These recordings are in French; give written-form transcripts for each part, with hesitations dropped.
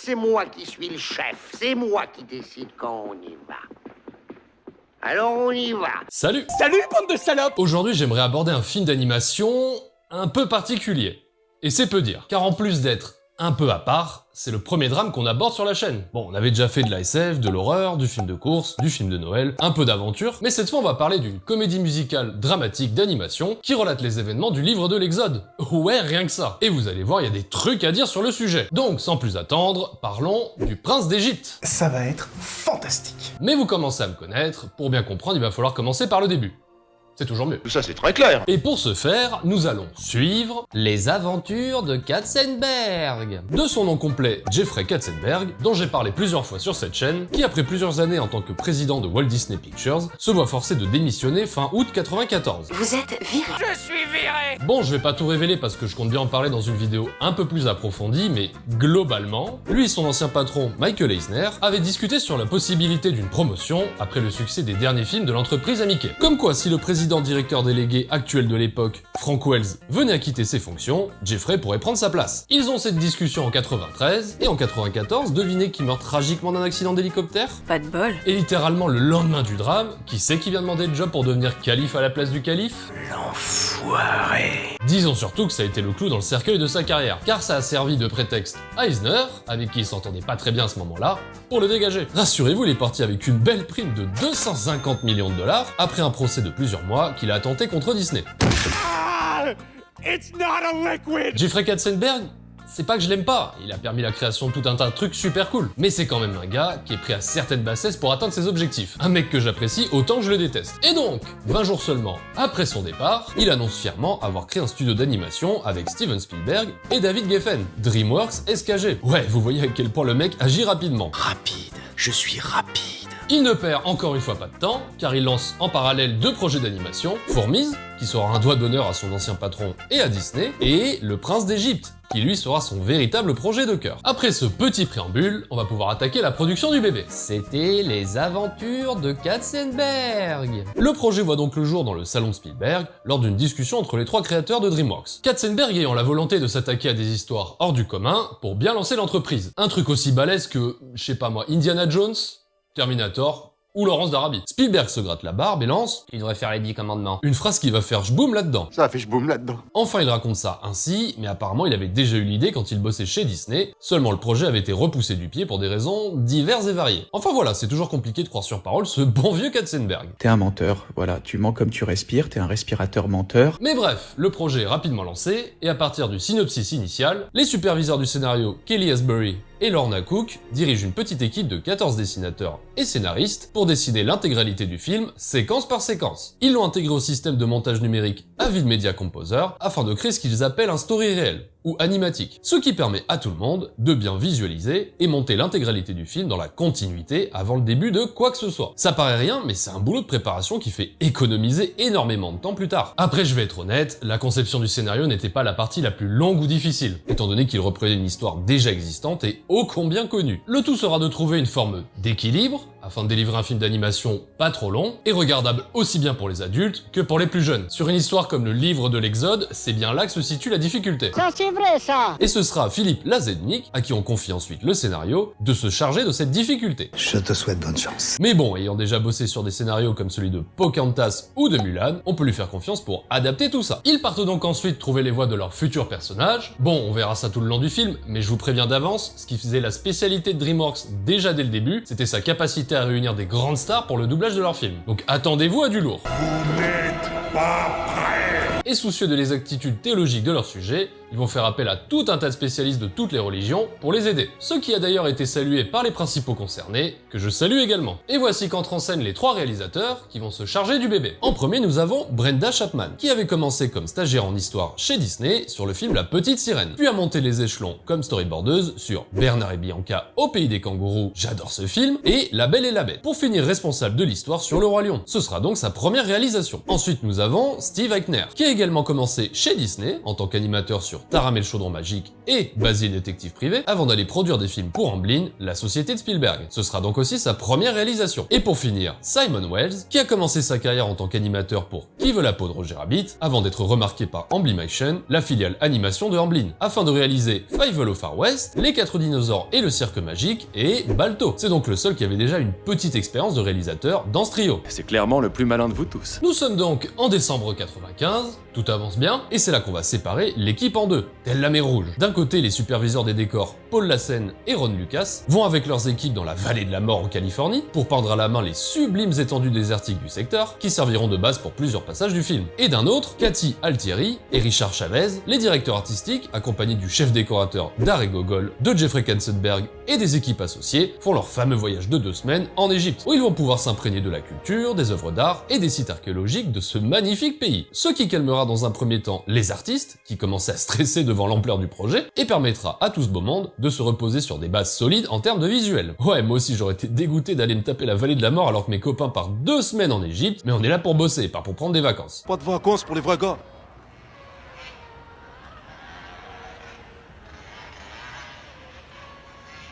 c'est moi qui suis le chef. C'est moi qui décide quand on y va. Alors on y va. Salut! Salut, bande de salopes! Aujourd'hui, j'aimerais aborder un film d'animation un peu particulier. Et c'est peu dire, car en plus d'être un peu à part, c'est le premier drame qu'on aborde sur la chaîne. Bon, on avait déjà fait de la SF, de l'horreur, du film de course, du film de Noël, un peu d'aventure, mais cette fois on va parler d'une comédie musicale dramatique d'animation qui relate les événements du livre de l'Exode. Ouais, rien que ça. Et vous allez voir, il y a des trucs à dire sur le sujet. Donc, sans plus attendre, parlons du Prince d'Égypte. Ça va être fantastique. Mais vous commencez à me connaître, pour bien comprendre, il va falloir commencer par le début. C'est toujours mieux. Tout ça, c'est très clair. Et pour ce faire, nous allons suivre les aventures de Katzenberg. De son nom complet, Jeffrey Katzenberg, dont j'ai parlé plusieurs fois sur cette chaîne, qui après plusieurs années en tant que président de Walt Disney Pictures, se voit forcé de démissionner fin août 94. Vous êtes viré. Je suis viré. Bon, je vais pas tout révéler parce que je compte bien en parler dans une vidéo un peu plus approfondie, mais globalement, lui et son ancien patron, Michael Eisner, avaient discuté sur la possibilité d'une promotion après le succès des derniers films de l'entreprise à Mickey. Comme quoi, si le président directeur délégué actuel de l'époque, Frank Wells, venait à quitter ses fonctions, Jeffrey pourrait prendre sa place. Ils ont cette discussion en 93, et en 94, devinez qui meurt tragiquement d'un accident d'hélicoptère? Pas de bol. Et littéralement le lendemain du drame, qui c'est qui vient demander le job pour devenir calife à la place du calife? L'enfoiré. Disons surtout que ça a été le clou dans le cercueil de sa carrière, car ça a servi de prétexte à Eisner, avec qui il s'entendait pas très bien à ce moment-là, pour le dégager. Rassurez-vous, il est parti avec une belle prime de 250 millions de dollars, après un procès de plusieurs mois qu'il a tenté contre Disney. It's not a liquid! Jeffrey Katzenberg, c'est pas que je l'aime pas, il a permis la création de tout un tas de trucs super cool, mais c'est quand même un gars qui est prêt à certaines bassesses pour atteindre ses objectifs. Un mec que j'apprécie autant que je le déteste. Et donc, 20 jours seulement après son départ, il annonce fièrement avoir créé un studio d'animation avec Steven Spielberg et David Geffen, DreamWorks SKG. Ouais, vous voyez à quel point le mec agit rapidement. Rapide. Je suis rapide. Il ne perd encore une fois pas de temps, car il lance en parallèle deux projets d'animation, Fourmise, qui sera un doigt d'honneur à son ancien patron et à Disney, et Le Prince d'Égypte, qui lui sera son véritable projet de cœur. Après ce petit préambule, on va pouvoir attaquer la production du bébé. C'était les aventures de Katzenberg. Le projet voit donc le jour dans le salon de Spielberg, lors d'une discussion entre les trois créateurs de DreamWorks. Katzenberg ayant la volonté de s'attaquer à des histoires hors du commun pour bien lancer l'entreprise. Un truc aussi balèze que, je sais pas moi, Indiana Jones, Terminator ou Laurence d'Arabie. Spielberg se gratte la barbe et lance « Il devrait faire les 10 commandements ». Une phrase qui va faire j'boum là-dedans. Ça a fait j'boum là-dedans. Enfin, il raconte ça ainsi, mais apparemment il avait déjà eu l'idée quand il bossait chez Disney, seulement le projet avait été repoussé du pied pour des raisons diverses et variées. Enfin voilà, c'est toujours compliqué de croire sur parole ce bon vieux Katzenberg. T'es un menteur, voilà, tu mens comme tu respires, t'es un respirateur menteur. Mais bref, le projet est rapidement lancé, et à partir du synopsis initial, les superviseurs du scénario Kelly Asbury et Lorna Cook dirigent une petite équipe de 14 dessinateurs et scénaristes pour dessiner l'intégralité du film, séquence par séquence. Ils l'ont intégré au système de montage numérique Avid Media Composer afin de créer ce qu'ils appellent un story réel, ou animatique, ce qui permet à tout le monde de bien visualiser et monter l'intégralité du film dans la continuité avant le début de quoi que ce soit. Ça paraît rien, mais c'est un boulot de préparation qui fait économiser énormément de temps plus tard. Après, je vais être honnête, la conception du scénario n'était pas la partie la plus longue ou difficile, étant donné qu'il reprenait une histoire déjà existante et ô combien connue. Le tout sera de trouver une forme d'équilibre, afin de délivrer un film d'animation pas trop long, et regardable aussi bien pour les adultes que pour les plus jeunes. Sur une histoire comme le livre de l'Exode, c'est bien là que se situe la difficulté. Ça c'est vrai ça. Et ce sera Philippe Lazednik, à qui on confie ensuite le scénario, de se charger de cette difficulté. Je te souhaite bonne chance. Mais bon, ayant déjà bossé sur des scénarios comme celui de Pocahontas ou de Mulan, on peut lui faire confiance pour adapter tout ça. Ils partent donc ensuite trouver les voix de leurs futurs personnages. Bon, on verra ça tout le long du film, mais je vous préviens d'avance, ce qui faisait la spécialité de DreamWorks déjà dès le début, c'était sa capacité à réunir des grandes stars pour le doublage de leurs films. Donc attendez-vous à du lourd. Vous n'êtes pas prêts! Et soucieux de l'exactitude théologique de leur sujet, ils vont faire appel à tout un tas de spécialistes de toutes les religions pour les aider. Ce qui a d'ailleurs été salué par les principaux concernés, que je salue également. Et voici qu'entrent en scène les trois réalisateurs qui vont se charger du bébé. En premier, nous avons Brenda Chapman, qui avait commencé comme stagiaire en histoire chez Disney sur le film La Petite Sirène, puis a monté les échelons comme storyboardeuse sur Bernard et Bianca au pays des kangourous, j'adore ce film, et La Belle et la Bête, pour finir responsable de l'histoire sur Le Roi Lion. Ce sera donc sa première réalisation. Ensuite, nous avons avons Steve Eichner, qui a également commencé chez Disney en tant qu'animateur sur Taram et le chaudron magique et Basil détective privé, avant d'aller produire des films pour Amblin, la société de Spielberg. Ce sera donc aussi sa première réalisation. Et pour finir, Simon Wells, qui a commencé sa carrière en tant qu'animateur pour Qui veut la peau de Roger Rabbit, avant d'être remarqué par Amblimation, la filiale animation de Amblin, afin de réaliser Fievel au Far West, Les 4 dinosaures et le cirque magique, et Balto. C'est donc le seul qui avait déjà une petite expérience de réalisateur dans ce trio. C'est clairement le plus malin de vous tous. Nous sommes donc en décembre 95, tout avance bien, et c'est là qu'on va séparer l'équipe en deux, telle la mer Rouge. D'un côté, les superviseurs des décors, Paul Lassen et Ron Lucas, vont avec leurs équipes dans la vallée de la mort en Californie, pour peindre à la main les sublimes étendues désertiques du secteur, qui serviront de base pour plusieurs passages du film. Et d'un autre, Cathy Altieri et Richard Chavez, les directeurs artistiques, accompagnés du chef décorateur Darry Gogol, de Jeffrey Katzenberg et des équipes associées, font leur fameux voyage de 2 semaines en Égypte, où ils vont pouvoir s'imprégner de la culture, des œuvres d'art et des sites archéologiques de ce magnifique pays. Ce qui calmera dans un premier temps les artistes, qui commençaient à stresser devant l'ampleur du projet, et permettra à tout ce beau monde de se reposer sur des bases solides en termes de visuel. Ouais, moi aussi j'aurais été dégoûté d'aller me taper la vallée de la mort alors que mes copains partent 2 semaines en Égypte, mais on est là pour bosser, pas pour prendre des vacances. Pas de vacances pour les vrais gars.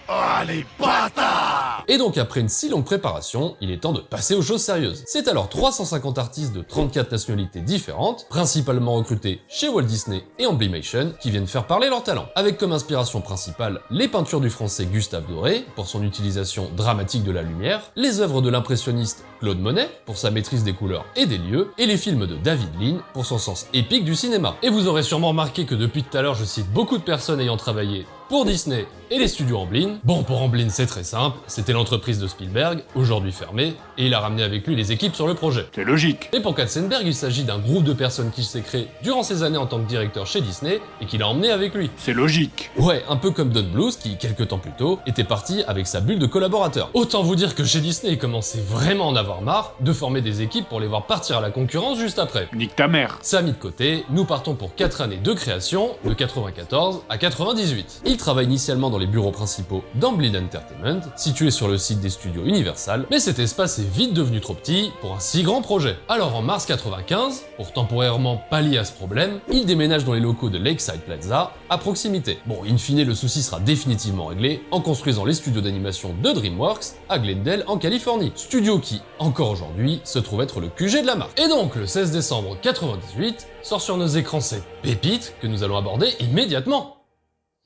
Oh, les bâtards! Et donc après une si longue préparation, il est temps de passer aux choses sérieuses. C'est alors 350 artistes de 34 nationalités différentes, principalement recrutés chez Walt Disney et Amblimation, qui viennent faire parler leur talent. Avec comme inspiration principale les peintures du français Gustave Doré, pour son utilisation dramatique de la lumière, les œuvres de l'impressionniste Claude Monet, pour sa maîtrise des couleurs et des lieux, et les films de David Lean, pour son sens épique du cinéma. Et vous aurez sûrement remarqué que depuis tout à l'heure je cite beaucoup de personnes ayant travaillé pour Disney et les studios Amblin. Bon, pour Amblin c'est très simple, c'était l'entreprise de Spielberg, aujourd'hui fermée, et il a ramené avec lui les équipes sur le projet. C'est logique. Et pour Katzenberg, il s'agit d'un groupe de personnes qu'il s'est créé durant ses années en tant que directeur chez Disney et qu'il a emmené avec lui. C'est logique. Ouais, un peu comme Don Bluth qui, quelques temps plus tôt, était parti avec sa bulle de collaborateurs. Autant vous dire que chez Disney, il commençait vraiment à en avoir marre de former des équipes pour les voir partir à la concurrence juste après. Nique ta mère. Ça mis de côté, nous partons pour 4 années de création, de 94 à 98. Il travaille initialement dans les bureaux principaux d'Amblin Entertainment, situés sur le site des studios Universal, mais cet espace est vite devenu trop petit pour un si grand projet. Alors en mars 95, pour temporairement pallier à ce problème, il déménage dans les locaux de Lakeside Plaza, à proximité. Bon, in fine, le souci sera définitivement réglé en construisant les studios d'animation de DreamWorks à Glendale, en Californie. Studio qui, encore aujourd'hui, se trouve être le QG de la marque. Et donc, le 16 décembre 98, sort sur nos écrans cette pépite que nous allons aborder immédiatement.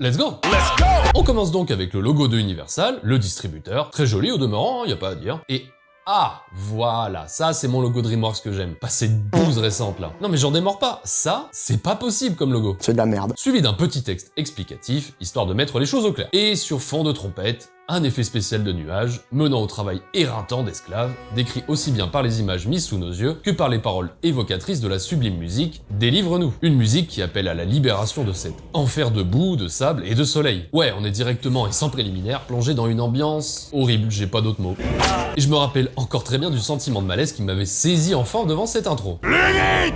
Let's go! Let's go! On commence donc avec le logo de Universal, le distributeur, très joli au demeurant, y a pas à dire. Et ah, voilà, ça c'est mon logo DreamWorks que j'aime, pas cette bouse récente là. Non mais j'en démords pas, ça, c'est pas possible comme logo. C'est de la merde. Suivi d'un petit texte explicatif, histoire de mettre les choses au clair. Et sur fond de trompette, un effet spécial de nuages, menant au travail éreintant d'esclaves, décrit aussi bien par les images mises sous nos yeux que par les paroles évocatrices de la sublime musique « Délivre-nous ». Une musique qui appelle à la libération de cet enfer de boue, de sable et de soleil. Ouais, on est directement et sans préliminaire plongé dans une ambiance horrible, j'ai pas d'autres mots. Et je me rappelle encore très bien du sentiment de malaise qui m'avait saisi enfant devant cette intro.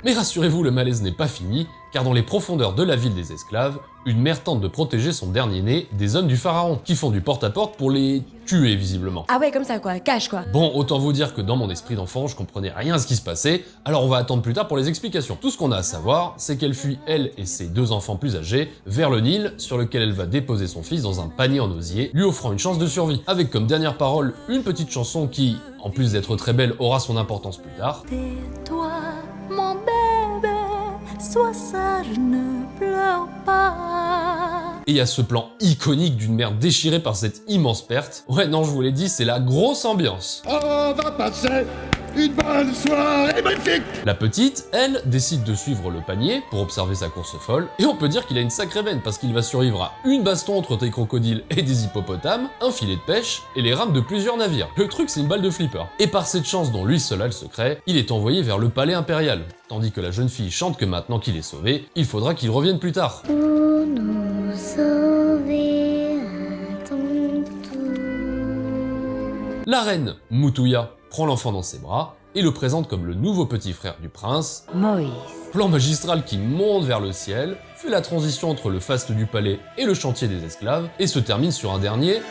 Mais rassurez-vous, le malaise n'est pas fini, car dans les profondeurs de la ville des esclaves, une mère tente de protéger son dernier-né des hommes du pharaon, qui font du porte-à-porte pour les tuer visiblement. Ah ouais, comme ça quoi, cash quoi. Bon, autant vous dire que dans mon esprit d'enfant, je comprenais rien à ce qui se passait, alors on va attendre plus tard pour les explications. Tout ce qu'on a à savoir, c'est qu'elle fuit, elle et ses 2 enfants plus âgés, vers le Nil, sur lequel elle va déposer son fils dans un panier en osier, lui offrant une chance de survie, avec comme dernière parole une petite chanson qui, en plus d'être très belle, aura son importance plus tard. Tais-toi, mon bébé, sois sage, ne pleure pas. Et il y a ce plan iconique d'une mère déchirée par cette immense perte. Ouais, non, je vous l'ai dit, c'est la grosse ambiance. On va passer une bonne soirée magnifique. La petite, elle, décide de suivre le panier pour observer sa course folle, et on peut dire qu'il a une sacrée veine parce qu'il va survivre à une baston entre des crocodiles et des hippopotames, un filet de pêche et les rames de plusieurs navires. Le truc, c'est une balle de flipper. Et par cette chance dont lui seul a le secret, il est envoyé vers le palais impérial, tandis que la jeune fille chante que maintenant qu'il est sauvé, il faudra qu'il revienne plus tard. Pour nous sauver à ton tour. La reine, Mutouya, prend l'enfant dans ses bras et le présente comme le nouveau petit frère du prince, Moïse. Plan magistral qui monte vers le ciel, fait la transition entre le faste du palais et le chantier des esclaves, et se termine sur un dernier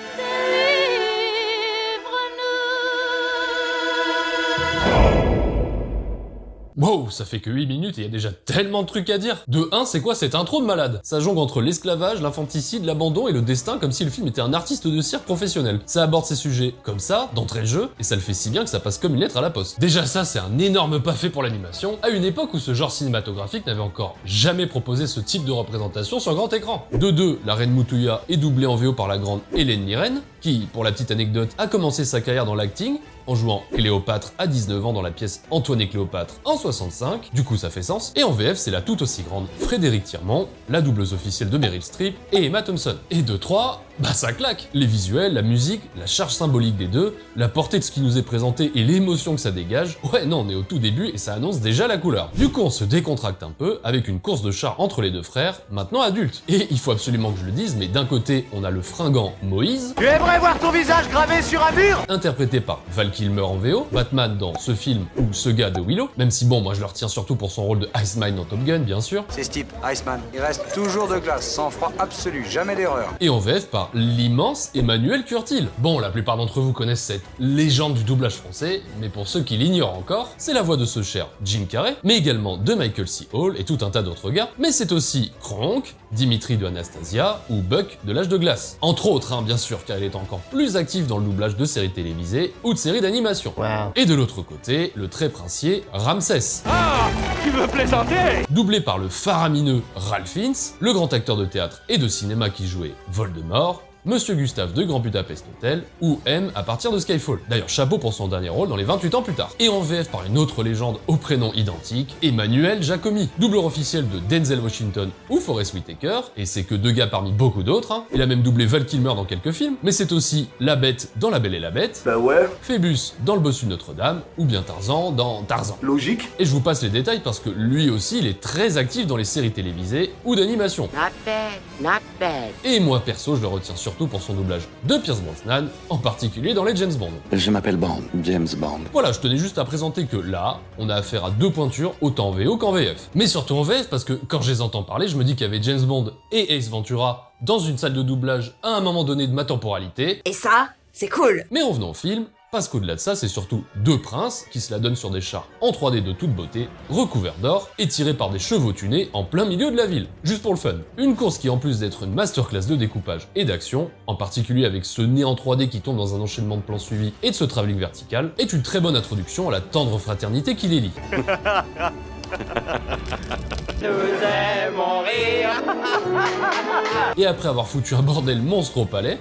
Wow, ça fait que 8 minutes et il y a déjà tellement de trucs à dire. De 1, c'est quoi cette intro de malade? Ça jongle entre l'esclavage, l'infanticide, l'abandon et le destin comme si le film était un artiste de cirque professionnel. Ça aborde ces sujets comme ça, d'entrée de jeu, et ça le fait si bien que ça passe comme une lettre à la poste. Déjà ça, c'est un énorme pas fait pour l'animation, à une époque où ce genre cinématographique n'avait encore jamais proposé ce type de représentation sur grand écran. De 2, la reine Mutouya est doublée en VO par la grande Hélène Mirren, qui, pour la petite anecdote, a commencé sa carrière dans l'acting, en jouant Cléopâtre à 19 ans dans la pièce Antoine et Cléopâtre en 65, du coup ça fait sens, et en VF c'est la tout aussi grande Frédéric Thiermont, la doubleuse officielle de Meryl Streep et Emma Thompson. Et de 3, bah ça claque. Les visuels, la musique, la charge symbolique des deux, la portée de ce qui nous est présenté et l'émotion que ça dégage, ouais non on est au tout début et ça annonce déjà la couleur. Du coup on se décontracte un peu avec une course de chars entre les deux frères, maintenant adultes. Et il faut absolument que je le dise, mais d'un côté on a le fringant Moïse. Tu aimerais voir ton visage gravé sur un mur? Interprété par Val Kilmer en VO, Batman dans ce film ou ce gars de Willow, même si bon moi je le retiens surtout pour son rôle de Iceman dans Top Gun bien sûr. C'est ce type, Iceman. Il reste toujours de glace, sans froid absolu, jamais d'erreur. Et en VF par l'immense Emmanuel Curtil. Bon, la plupart d'entre vous connaissent cette légende du doublage français, mais pour ceux qui l'ignorent encore, c'est la voix de ce cher Jim Carrey, mais également de Michael C. Hall et tout un tas d'autres gars, mais c'est aussi Kronk, Dimitri de Anastasia ou Buck de l'âge de glace. Entre autres, hein, bien sûr, car il est encore plus actif dans le doublage de séries télévisées ou de séries d'animation. Wow. Et de l'autre côté, le très princier Ramsès. Ah, tu veux plaisanter? Doublé par le faramineux Ralph Fiennes, le grand acteur de théâtre et de cinéma qui jouait Voldemort, Monsieur Gustave de Grand Budapest Hotel, ou M à partir de Skyfall. D'ailleurs, chapeau pour son dernier rôle dans les 28 ans plus tard. Et en VF par une autre légende au prénom identique, Emmanuel Jacomi, doubleur officiel de Denzel Washington ou Forest Whitaker, et c'est que deux gars parmi beaucoup d'autres, hein. Il a même doublé Val Kilmer dans quelques films, mais c'est aussi la Bête dans La Belle et la Bête, Bah ouais, Phébus dans Le Bossu de Notre-Dame, ou bien Tarzan dans Tarzan. logique. Et je vous passe les détails parce que lui aussi, il est très actif dans les séries télévisées ou d'animation. Not bad, not bad. Et moi perso, je le retiens surtout pour son doublage de Pierce Brosnan, en particulier dans les James Bond. Je m'appelle Bond, James Bond. Voilà, je tenais juste à présenter que là, on a affaire à deux pointures, autant en VO qu'en VF. Mais surtout en VF, parce que quand je les entends parler, je me dis qu'il y avait James Bond et Ace Ventura dans une salle de doublage à un moment donné de ma temporalité. Et ça, c'est cool. Mais revenons au film, parce qu'au-delà de ça, c'est surtout deux princes qui se la donnent sur des chars en 3D de toute beauté, recouverts d'or et tirés par des chevaux tunés en plein milieu de la ville. Juste pour le fun. Une course qui, en plus d'être une masterclass de découpage et d'action, en particulier avec ce nez en 3D qui tombe dans un enchaînement de plans suivis et de ce travelling vertical, est une très bonne introduction à la tendre fraternité qui les lie. Et après avoir foutu un bordel monstre au palais,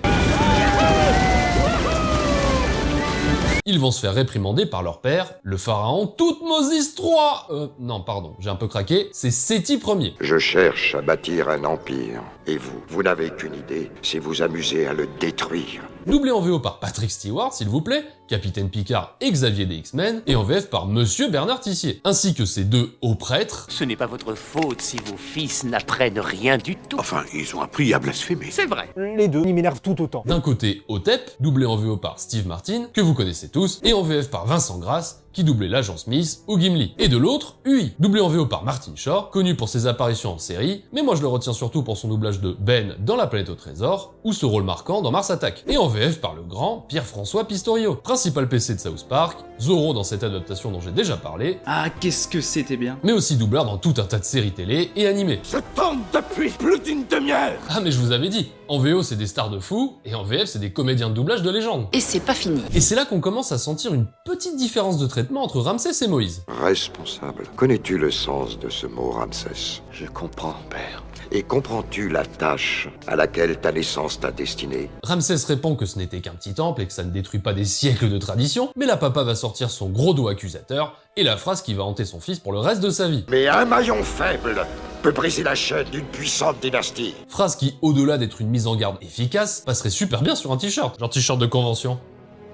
ils vont se faire réprimander par leur père, le pharaon Toutmosis III. Non, pardon, j'ai un peu craqué, c'est Séti Ier. Je cherche à bâtir un empire. Et vous n'avez qu'une idée, c'est vous amuser à le détruire. Doublé en VO par Patrick Stewart, s'il vous plaît, Capitaine Picard et Xavier des X-Men, et en VF par Monsieur Bernard Tissier, ainsi que ses deux hauts prêtres. Ce n'est pas votre faute si vos fils n'apprennent rien du tout. Enfin, ils ont appris à blasphémer. C'est vrai. Les deux, ils m'énervent tout autant. D'un côté, Hotep, doublé en VO par Steve Martin, que vous connaissez tous, et en VF par Vincent Grasse, qui doublait l'agent Smith ou Gimli. Et de l'autre, Hui, doublé en VO par Martin Short, connu pour ses apparitions en série, mais moi je le retiens surtout pour son doublage de Ben dans La Planète au Trésor, ou ce rôle marquant dans Mars Attack. Et en VF par le grand Pierre-François Pistorio, principal PC de South Park, Zorro dans cette adaptation dont j'ai déjà parlé, Ah, qu'est-ce que c'était bien. mais aussi doubleur dans tout un tas de séries télé et animées. Je tente depuis plus d'une demi-heure. Ah mais je vous avais dit, en VO c'est des stars de fou, et en VF c'est des comédiens de doublage de légende. Et c'est pas fini. Et c'est là qu'on commence à sentir une petite différence de traitement entre Ramsès et Moïse. Responsable. Connais-tu le sens de ce mot, Ramsès? Je comprends, père. Et comprends-tu la tâche à laquelle ta naissance t'a destiné? Ramsès répond que ce n'était qu'un petit temple et que ça ne détruit pas des siècles de tradition, mais la papa va sortir son gros dos accusateur et la phrase qui va hanter son fils pour le reste de sa vie. Mais un maillon faible peut briser la chaîne d'une puissante dynastie. Phrase qui, au-delà d'être une mise en garde efficace, passerait super bien sur un t-shirt, genre t-shirt de convention.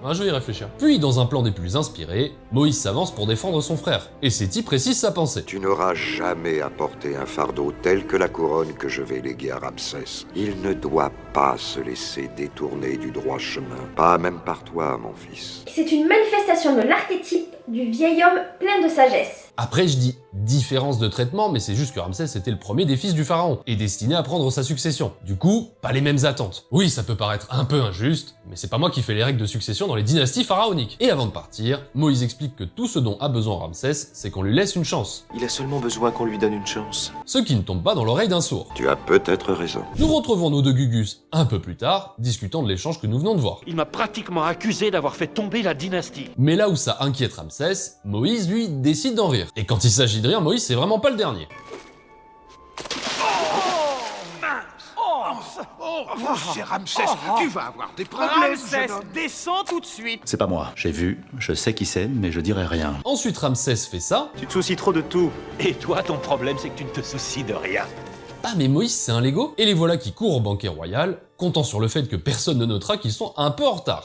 Ah, je vais y réfléchir. Puis, dans un plan des plus inspirés, Moïse s'avance pour défendre son frère, et Séti précise sa pensée. Tu n'auras jamais à porter un fardeau tel que la couronne que je vais léguer à Ramsès. Il ne doit pas se laisser détourner du droit chemin, pas même par toi, mon fils. C'est une manifestation représentation de l'archétype du vieil homme plein de sagesse. Après, je dis différence de traitement, mais c'est juste que Ramsès était le premier des fils du pharaon, et destiné à prendre sa succession. Du coup, pas les mêmes attentes. Oui, ça peut paraître un peu injuste, mais c'est pas moi qui fais les règles de succession dans les dynasties pharaoniques. Et avant de partir, Moïse explique que tout ce dont a besoin Ramsès, c'est qu'on lui laisse une chance. Il a seulement besoin qu'on lui donne une chance. Ce qui ne tombe pas dans l'oreille d'un sourd. Tu as peut-être raison. Nous retrouvons nos deux Gugus un peu plus tard, discutant de l'échange que nous venons de voir. Il m'a pratiquement accusé d'avoir fait tomber la dynastie. Mais là où ça inquiète Ramsès, Moïse, lui, décide d'en rire. Et quand il s'agit de rire, Moïse, c'est vraiment pas le dernier. C'est Ramsès, tu vas avoir des problèmes, Ramsès, descends tout de suite. C'est pas moi, j'ai vu, je sais qui c'est, mais je dirai rien. Ensuite, Ramsès fait ça. Tu te soucies trop de tout. Et toi, ton problème, c'est que tu ne te soucies de rien. Ah mais Moïse c'est un Lego. Et les voilà qui courent au banquet royal, comptant sur le fait que personne ne notera qu'ils sont un peu en retard.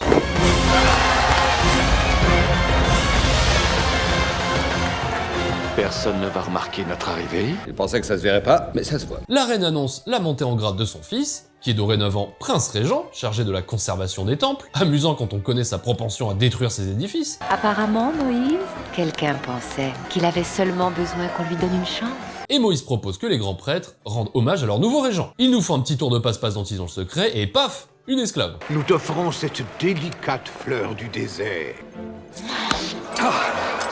Personne ne va remarquer notre arrivée. Il pensait que ça se verrait pas, mais ça se voit. La reine annonce la montée en grade de son fils, qui est dorénavant prince régent, chargé de la conservation des temples. Amusant quand on connaît sa propension à détruire ses édifices. Apparemment, Moïse, quelqu'un pensait qu'il avait seulement besoin qu'on lui donne une chance. Et Moïse propose que les grands prêtres rendent hommage à leur nouveau régent. Ils nous font un petit tour de passe-passe dont ils ont le secret, et paf, une esclave. Nous t'offrons cette délicate fleur du désert.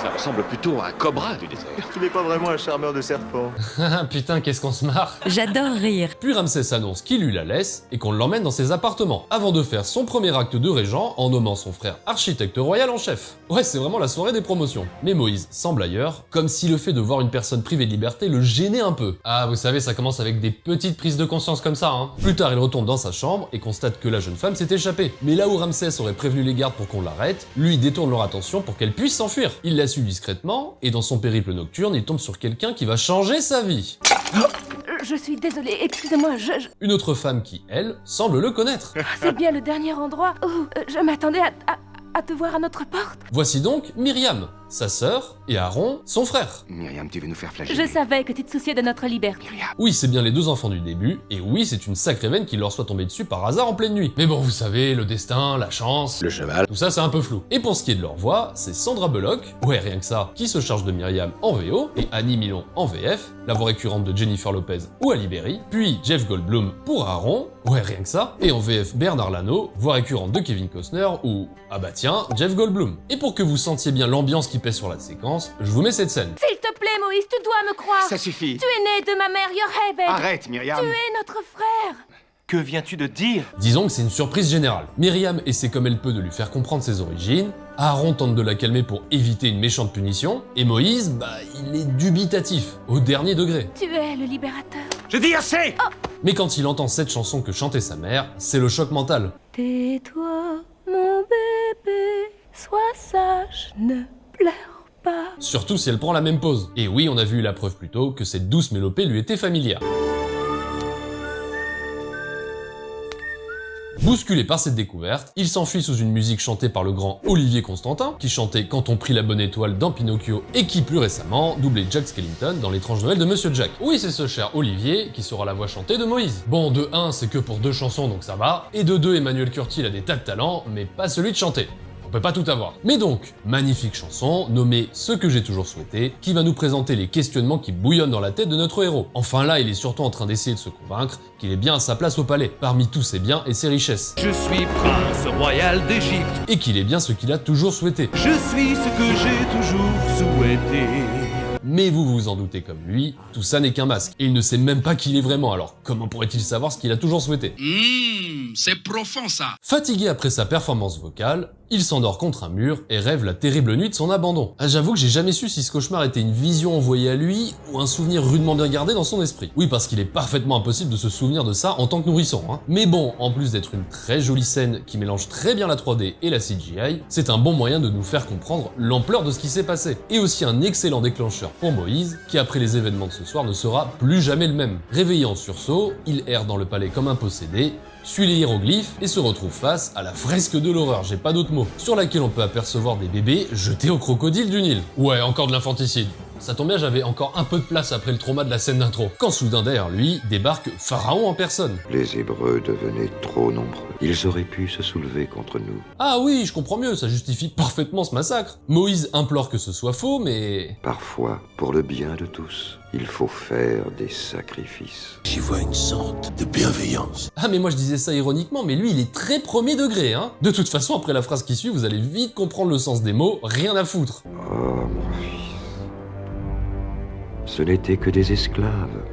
Ça ressemble plutôt à un cobra du désert. Tu n'es pas vraiment un charmeur de serpents. Putain, qu'est-ce qu'on se marre. J'adore rire. Puis Ramsès annonce qu'il lui la laisse et qu'on l'emmène dans ses appartements, avant de faire son premier acte de régent en nommant son frère architecte royal en chef. Ouais, c'est vraiment la soirée des promotions. Mais Moïse semble ailleurs, comme si le fait de voir une personne privée de liberté le gênait un peu. Ah, vous savez, ça commence avec des petites prises de conscience comme ça, hein. Plus tard, il retourne dans sa chambre et constate que la jeune femme s'est échappée. Mais là où Ramsès aurait prévenu les gardes pour qu'on l'arrête, lui détourne leur attention pour qu'elle puisse s'enfuir. Il la suit discrètement, et dans son périple nocturne, il tombe sur quelqu'un qui va changer sa vie. Je suis désolée, excusez-moi, Une autre femme qui, elle, semble le connaître. C'est bien le dernier endroit où je m'attendais à te voir à notre porte. Voici donc Myriam, sa sœur, et Aaron, son frère. Myriam, tu veux nous faire flageller? Je savais que tu te souciais de notre liberté. Oui, c'est bien les deux enfants du début, et oui, c'est une sacrée veine qui leur soit tombée dessus par hasard en pleine nuit. Mais bon, vous savez, le destin, la chance, le cheval, tout ça c'est un peu flou. Et pour ce qui est de leur voix, c'est Sandra Bullock, ouais rien que ça, qui se charge de Myriam en VO, et Annie Milon en VF, la voix récurrente de Jennifer Lopez ou Ali Berry, puis Jeff Goldblum pour Aaron, ouais rien que ça, et en VF Bernard Lano, voix récurrente de Kevin Costner ou, ah bah tiens, Jeff Goldblum. Et pour que vous sentiez bien l'ambiance qui pèse sur la séquence, je vous mets cette scène. S'il te plaît, Moïse, tu dois me croire. Ça suffit. Tu es né de ma mère Yochebed. Arrête, Myriam. Tu es notre frère. Que viens-tu de dire? Disons que c'est une surprise générale. Myriam essaie comme elle peut de lui faire comprendre ses origines, Aaron tente de la calmer pour éviter une méchante punition, et Moïse, bah, il est dubitatif, au dernier degré. Tu es le libérateur. Je dis assez. Mais quand il entend cette chanson que chantait sa mère, c'est le choc mental. Tais-toi, mon bébé, sois sage, ne pleure pas. Surtout si elle prend la même pose. Et oui, on a vu la preuve plus tôt que cette douce mélopée lui était familière. Bousculé par cette découverte, il s'enfuit sous une musique chantée par le grand Olivier Constantin, qui chantait Quand on prit la bonne étoile dans Pinocchio et qui plus récemment doublait Jack Skellington dans L'étrange Noël de Monsieur Jack. Oui, c'est ce cher Olivier qui sera la voix chantée de Moïse. Bon, de 1, c'est que pour 2 chansons donc ça va, et de 2, Emmanuel Curtil a des tas de talents, mais pas celui de chanter. On peut pas tout avoir. Mais donc, magnifique chanson, nommée Ce que j'ai toujours souhaité, qui va nous présenter les questionnements qui bouillonnent dans la tête de notre héros. Enfin là, il est surtout en train d'essayer de se convaincre qu'il est bien à sa place au palais, parmi tous ses biens et ses richesses. Je suis prince royal d'Égypte. Et qu'il est bien ce qu'il a toujours souhaité. Je suis ce que j'ai toujours souhaité. Mais vous vous en doutez comme lui, tout ça n'est qu'un masque. Et il ne sait même pas qui il est vraiment, alors comment pourrait-il savoir ce qu'il a toujours souhaité? C'est profond ça. Fatigué après sa performance vocale, il s'endort contre un mur et rêve la terrible nuit de son abandon. Ah, j'avoue que j'ai jamais su si ce cauchemar était une vision envoyée à lui ou un souvenir rudement bien gardé dans son esprit. Oui, parce qu'il est parfaitement impossible de se souvenir de ça en tant que nourrisson, hein. Mais bon, en plus d'être une très jolie scène qui mélange très bien la 3D et la CGI, c'est un bon moyen de nous faire comprendre l'ampleur de ce qui s'est passé. Et aussi un excellent déclencheur pour Moïse, qui après les événements de ce soir ne sera plus jamais le même. Réveillé en sursaut, il erre dans le palais comme un possédé, suit les hiéroglyphes et se retrouve face à la fresque de l'horreur, j'ai pas d'autre mot, sur laquelle on peut apercevoir des bébés jetés au crocodile du Nil. Ouais, encore de l'infanticide. Ça tombe bien, j'avais encore un peu de place après le trauma de la scène d'intro. Quand soudain derrière lui débarque Pharaon en personne. Les Hébreux devenaient trop nombreux. Ils auraient pu se soulever contre nous. Ah oui, je comprends mieux, ça justifie parfaitement ce massacre. Moïse implore que ce soit faux, mais... Parfois, pour le bien de tous, il faut faire des sacrifices. J'y vois une sorte de bienveillance. Ah mais moi je disais ça ironiquement, mais lui il est très premier degré, hein. De toute façon, après la phrase qui suit, vous allez vite comprendre le sens des mots, rien à foutre. Oh mon fils, ce n'étaient que des esclaves.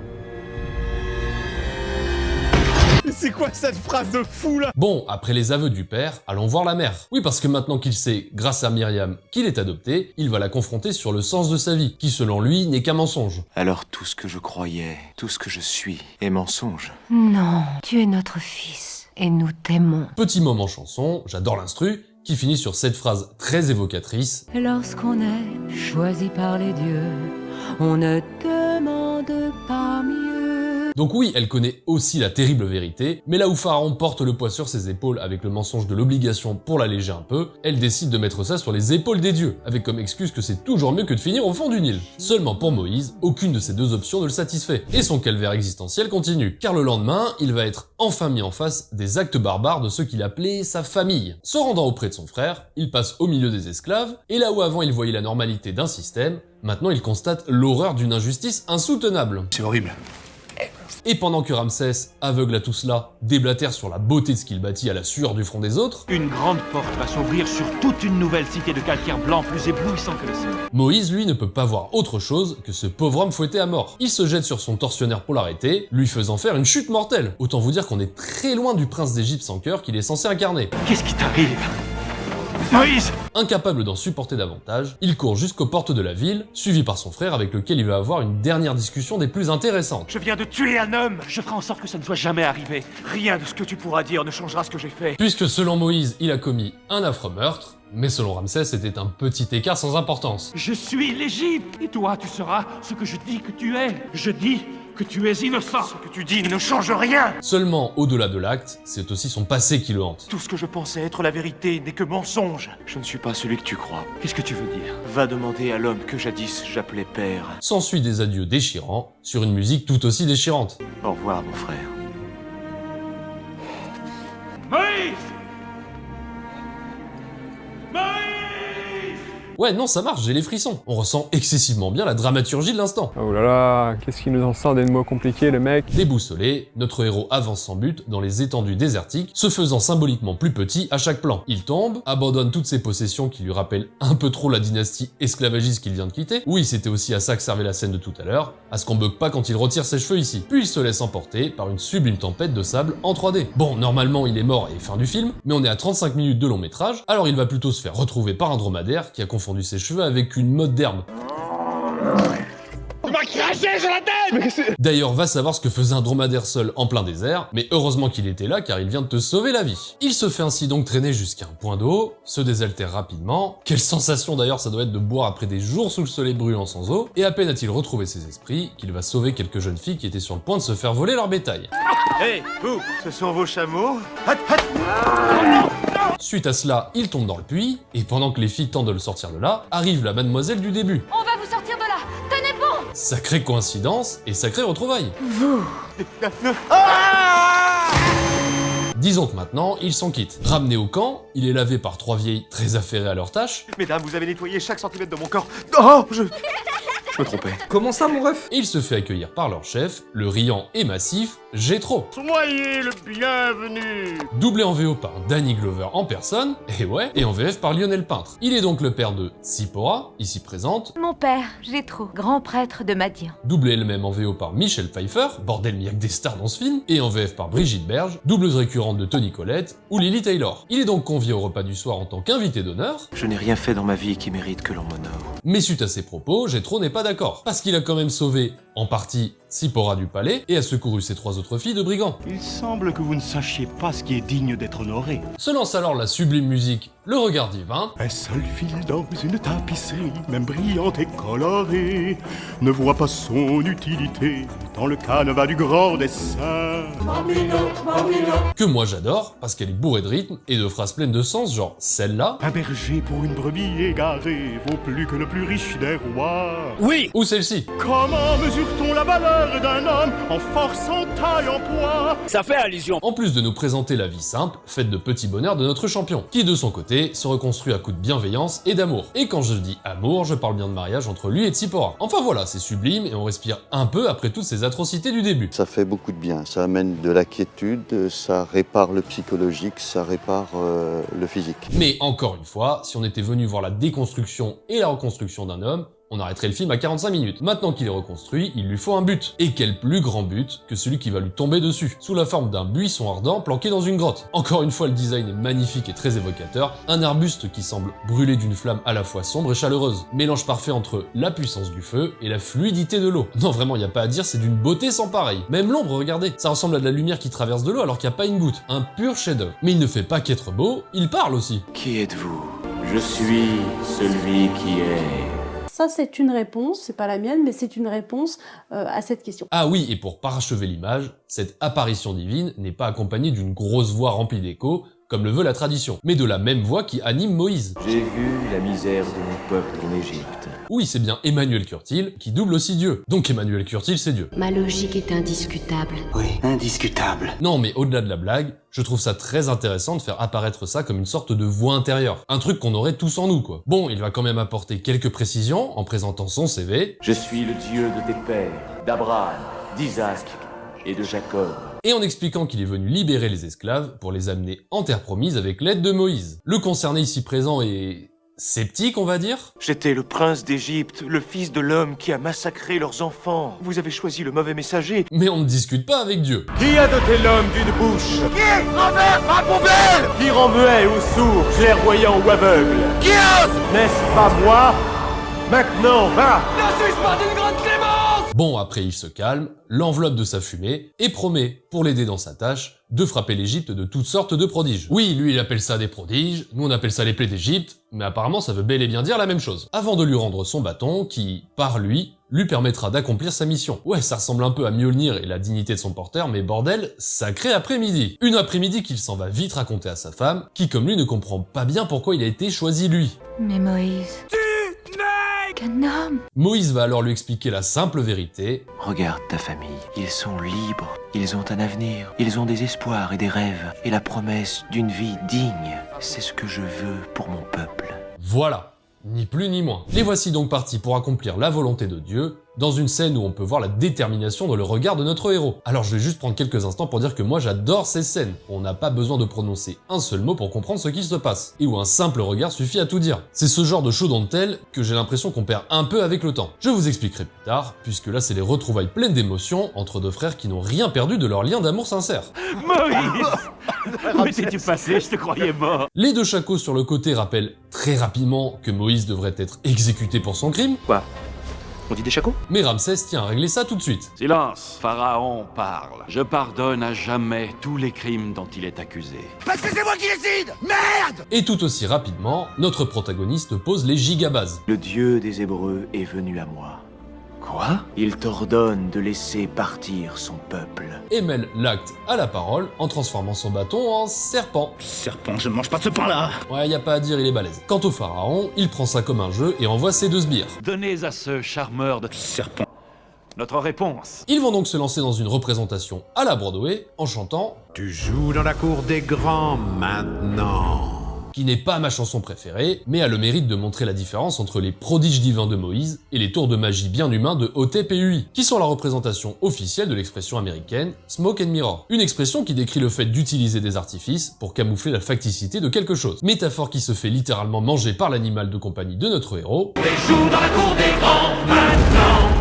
C'est quoi cette phrase de fou là? Bon, après les aveux du père, allons voir la mère. Oui, parce que maintenant qu'il sait, grâce à Myriam, qu'il est adopté, il va la confronter sur le sens de sa vie, qui selon lui n'est qu'un mensonge. Alors tout ce que je croyais, tout ce que je suis, est mensonge. Non, tu es notre fils, et nous t'aimons. Petit moment chanson, j'adore l'instru, qui finit sur cette phrase très évocatrice. Lorsqu'on est choisi par les dieux, on ne demande pas mieux. Donc oui, elle connaît aussi la terrible vérité, mais là où Pharaon porte le poids sur ses épaules avec le mensonge de l'obligation pour l'alléger un peu, elle décide de mettre ça sur les épaules des dieux, avec comme excuse que c'est toujours mieux que de finir au fond du Nil. Seulement pour Moïse, aucune de ces deux options ne le satisfait, et son calvaire existentiel continue, car le lendemain, il va être enfin mis en face des actes barbares de ceux qu'il appelait sa famille. Se rendant auprès de son frère, il passe au milieu des esclaves, et là où avant il voyait la normalité d'un système, maintenant il constate l'horreur d'une injustice insoutenable. C'est horrible. Et pendant que Ramsès, aveugle à tout cela, déblatère sur la beauté de ce qu'il bâtit à la sueur du front des autres, Une grande porte va s'ouvrir sur toute une nouvelle cité de calcaire blanc plus éblouissant que le ciel. Moïse, lui, ne peut pas voir autre chose que ce pauvre homme fouetté à mort. Il se jette sur son tortionnaire pour l'arrêter, lui faisant faire une chute mortelle. Autant vous dire qu'on est très loin du prince d'Égypte sans cœur qu'il est censé incarner. Qu'est-ce qui t'arrive, Moïse? Incapable d'en supporter davantage, il court jusqu'aux portes de la ville, suivi par son frère avec lequel il va avoir une dernière discussion des plus intéressantes. Je viens de tuer un homme. Je ferai en sorte que ça ne soit jamais arrivé. Rien de ce que tu pourras dire ne changera ce que j'ai fait. Puisque selon Moïse, il a commis un affreux meurtre, mais selon Ramsès, c'était un petit écart sans importance. Je suis l'Égypte, et toi, tu seras ce que je dis que tu es. Je dis que tu es innocent. Ce que tu dis ne change rien. Seulement, au-delà de l'acte, c'est aussi son passé qui le hante. Tout ce que je pensais être la vérité n'est que mensonge. Je ne suis pas celui que tu crois. Qu'est-ce que tu veux dire? Va demander à l'homme que jadis j'appelais père. S'ensuit des adieux déchirants, sur une musique tout aussi déchirante. Au revoir, mon frère. Moïse! Ouais, non, ça marche, j'ai les frissons. On ressent excessivement bien la dramaturgie de l'instant. Oh là là, qu'est-ce qu'il nous en sort des mots compliqués, le mec. Déboussolé, notre héros avance sans but dans les étendues désertiques, se faisant symboliquement plus petit à chaque plan. Il tombe, abandonne toutes ses possessions qui lui rappellent un peu trop la dynastie esclavagiste qu'il vient de quitter. Oui, c'était aussi à ça que servait la scène de tout à l'heure, à ce qu'on bug pas quand il retire ses cheveux ici. Puis il se laisse emporter par une sublime tempête de sable en 3D. Bon, normalement il est mort et fin du film, mais on est à 35 minutes de long métrage, alors il va plutôt se faire retrouver par un dromadaire qui a confondu ses cheveux avec une motte d'herbe. Tu m'as craché sur la tête! D'ailleurs, va savoir ce que faisait un dromadaire seul en plein désert, mais heureusement qu'il était là car il vient de te sauver la vie. Il se fait ainsi donc traîner jusqu'à un point d'eau, se désaltère rapidement, quelle sensation d'ailleurs ça doit être de boire après des jours sous le soleil brûlant sans eau, et à peine a-t-il retrouvé ses esprits qu'il va sauver quelques jeunes filles qui étaient sur le point de se faire voler leur bétail. Hé, vous, ce sont vos chameaux? Suite à cela, il tombe dans le puits, et pendant que les filles tentent de le sortir de là, arrive la mademoiselle du début. On va vous sortir de là. Tenez bon. Sacrée coïncidence et sacrée retrouvaille. Vous. Disons que maintenant, ils s'en quittent. Ramené au camp, il est lavé par trois vieilles très affairées à leur tâche. Mesdames, vous avez nettoyé chaque centimètre de mon corps. Oh, je me trompais. Comment ça, mon ref? Et il se fait accueillir par leur chef, le riant et massif Jéthro. Soyez le bienvenu! Doublé en VO par Danny Glover en personne, et ouais, et en VF par Lionel Peintre. Il est donc le père de Tsipora, ici présente. Mon père, Jéthro, grand prêtre de Madian. Doublé elle-même en VO par Michelle Pfeiffer, bordel mais y'a que des stars dans ce film, et en VF par Brigitte Berge, doubleuse récurrente de Toni Collette, ou Lily Taylor. Il est donc convié au repas du soir en tant qu'invité d'honneur. Je n'ai rien fait dans ma vie qui mérite que l'on m'honore. Mais suite à ses propos, Jéthro n'est pas d'accord, parce qu'il a quand même sauvé, en partie, Tsipora du palais, et a secouru ses trois autres filles de brigands. Il semble que vous ne sachiez pas ce qui est digne d'être honoré. Se lance alors la sublime musique le regard divin. Un seul fil dans une tapisserie, même brillante et colorée, ne voit pas son utilité dans le canevas du grand dessin. Que moi j'adore, parce qu'elle est bourrée de rythme et de phrases pleines de sens, genre celle-là. Un berger pour une brebis égarée vaut plus que le plus riche des rois. Oui. Ou celle-ci. Comment mesure-t-on la valeur d'un homme en force, en taille, en poids? Ça fait allusion. En plus de nous présenter la vie simple, faite de petits bonheurs de notre champion, qui de son côté se reconstruit à coups de bienveillance et d'amour. Et quand je dis amour, je parle bien de mariage entre lui et Tsippora. Enfin voilà, c'est sublime et on respire un peu après toutes ces atrocités du début. Ça fait beaucoup de bien, ça amène de la quiétude, ça répare le psychologique, ça répare le physique. Mais encore une fois, si on était venu voir la déconstruction et la reconstruction d'un homme, on arrêterait le film à 45 minutes. Maintenant qu'il est reconstruit, il lui faut un but. Et quel plus grand but que celui qui va lui tomber dessus, sous la forme d'un buisson ardent planqué dans une grotte. Encore une fois, le design est magnifique et très évocateur, un arbuste qui semble brûler d'une flamme à la fois sombre et chaleureuse. Mélange parfait entre la puissance du feu et la fluidité de l'eau. Non vraiment, y a pas à dire, c'est d'une beauté sans pareil. Même l'ombre, regardez, ça ressemble à de la lumière qui traverse de l'eau alors qu'il n'y a pas une goutte. Un pur chef-d'œuvre. Mais il ne fait pas qu'être beau, il parle aussi. Qui êtes-vous? Je suis celui qui est... Ça, c'est une réponse, c'est pas la mienne, mais c'est une réponse à cette question. Ah oui, et pour parachever l'image, cette apparition divine n'est pas accompagnée d'une grosse voix remplie d'écho, comme le veut la tradition, mais de la même voix qui anime Moïse. J'ai vu la misère de mon peuple en Égypte. Oui, c'est bien Emmanuel Curtil qui double aussi Dieu. Donc Emmanuel Curtil, c'est Dieu. Ma logique est indiscutable. Oui, indiscutable. Non, mais au-delà de la blague, je trouve ça très intéressant de faire apparaître ça comme une sorte de voix intérieure. Un truc qu'on aurait tous en nous, quoi. Bon, il va quand même apporter quelques précisions en présentant son CV. Je suis le Dieu de tes pères, d'Abraham, d'Isaac et de Jacob. Et en expliquant qu'il est venu libérer les esclaves pour les amener en terre promise avec l'aide de Moïse. Le concerné ici présent est... sceptique, on va dire. J'étais le prince d'Égypte, le fils de l'homme qui a massacré leurs enfants. Vous avez choisi le mauvais messager. Mais on ne discute pas avec Dieu. Qui a doté l'homme d'une bouche? Qui renverse ma poubelle? Qui rend muet ou sourd, clairvoyant ou aveugle? Qui ose? N'est-ce pas moi? Maintenant, va! Ne suis-je pas d'une grande clémence? Bon, après il se calme, l'enveloppe de sa fumée, et promet, pour l'aider dans sa tâche, de frapper l'Égypte de toutes sortes de prodiges. Oui, lui il appelle ça des prodiges, nous on appelle ça les plaies d'Égypte, mais apparemment ça veut bel et bien dire la même chose. Avant de lui rendre son bâton, qui, par lui permettra d'accomplir sa mission. Ouais, ça ressemble un peu à Mjolnir et la dignité de son porteur, mais bordel, sacré après-midi. Une après-midi qu'il s'en va vite raconter à sa femme, qui comme lui ne comprend pas bien pourquoi il a été choisi lui. Mais Moïse... Tu n'es qu'un homme. Moïse va alors lui expliquer la simple vérité. Regarde ta famille, ils sont libres, ils ont un avenir, ils ont des espoirs et des rêves, et la promesse d'une vie digne. C'est ce que je veux pour mon peuple. Voilà. Ni plus ni moins. Les voici donc partis pour accomplir la volonté de Dieu, dans une scène où on peut voir la détermination dans le regard de notre héros. Alors je vais juste prendre quelques instants pour dire que moi j'adore ces scènes, où on n'a pas besoin de prononcer un seul mot pour comprendre ce qui se passe, et où un simple regard suffit à tout dire. C'est ce genre de show don't tell que j'ai l'impression qu'on perd un peu avec le temps. Je vous expliquerai plus tard, puisque là c'est les retrouvailles pleines d'émotions entre deux frères qui n'ont rien perdu de leur lien d'amour sincère. Moïse! Où étais-tu passé? Je te croyais mort. Les deux chacos sur le côté rappellent très rapidement que Moïse devrait être exécuté pour son crime. Quoi? On dit des chacos? Mais Ramsès tient à régler ça tout de suite. Silence, Pharaon parle. Je pardonne à jamais tous les crimes dont il est accusé. Parce que c'est moi qui décide! Merde! Et tout aussi rapidement, notre protagoniste pose les gigabases. Le Dieu des Hébreux est venu à moi. Quoi? Il t'ordonne de laisser partir son peuple. Et mêle l'acte à la parole en transformant son bâton en serpent. Serpent, je ne mange pas de ce pain-là! Ouais, y a pas à dire, il est balèze. Quant au pharaon, il prend ça comme un jeu et envoie ses deux sbires. Donnez à ce charmeur de serpent notre réponse. Ils vont donc se lancer dans une représentation à la Broadway en chantant « Tu joues dans la cour des grands maintenant ». Qui n'est pas ma chanson préférée, mais a le mérite de montrer la différence entre les prodiges divins de Moïse et les tours de magie bien humains de Hotep et Ui, qui sont la représentation officielle de l'expression américaine « smoke and mirror », une expression qui décrit le fait d'utiliser des artifices pour camoufler la facticité de quelque chose. Métaphore qui se fait littéralement manger par l'animal de compagnie de notre héros. Les joues dans la cour des grands maintenant.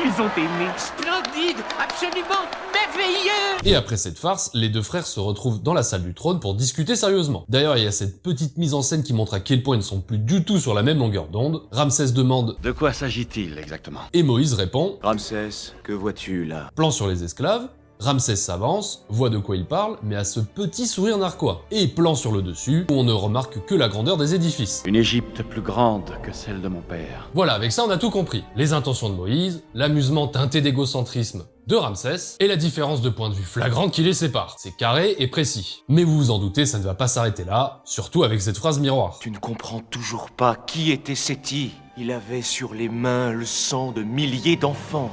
Ils ont aimé. Splendide, absolument merveilleux. Et après cette farce, les deux frères se retrouvent dans la salle du trône pour discuter sérieusement. D'ailleurs, il y a cette petite mise en scène qui montre à quel point ils ne sont plus du tout sur la même longueur d'onde. Ramsès demande « De quoi s'agit-il exactement ?» Et Moïse répond « Ramsès, que vois-tu là ?» Plan sur les esclaves. Ramsès s'avance, voit de quoi il parle, mais a ce petit sourire narquois. Et plan sur le dessus, où on ne remarque que la grandeur des édifices. Une Égypte plus grande que celle de mon père. Voilà, avec ça on a tout compris. Les intentions de Moïse, l'amusement teinté d'égocentrisme de Ramsès, et la différence de point de vue flagrante qui les sépare. C'est carré et précis. Mais vous vous en doutez, ça ne va pas s'arrêter là, surtout avec cette phrase miroir. Tu ne comprends toujours pas qui était Séti. Il avait sur les mains le sang de milliers d'enfants.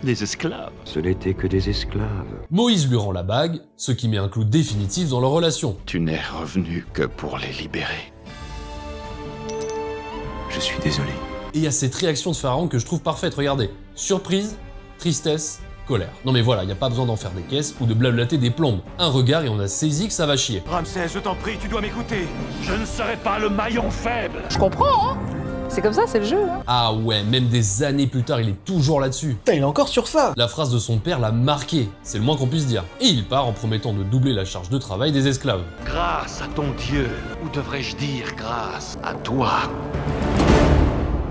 Des esclaves. Ce n'étaient que des esclaves. Moïse lui rend la bague, ce qui met un clou définitif dans leur relation. Tu n'es revenu que pour les libérer. Je suis désolé. Et il y a cette réaction de Pharaon que je trouve parfaite, regardez. Surprise, tristesse, colère. Non mais voilà, il n'y a pas besoin d'en faire des caisses ou de blablater des plombes. Un regard et on a saisi que ça va chier. Ramsès, je t'en prie, tu dois m'écouter. Je ne serai pas le maillon faible. Je comprends, hein. C'est comme ça, c'est le jeu. Hein. Ah ouais, même des années plus tard, il est toujours là-dessus. Putain, il est encore sur ça. La phrase de son père l'a marqué, c'est le moins qu'on puisse dire. Et il part en promettant de doubler la charge de travail des esclaves. Grâce à ton Dieu, ou devrais-je dire grâce à toi.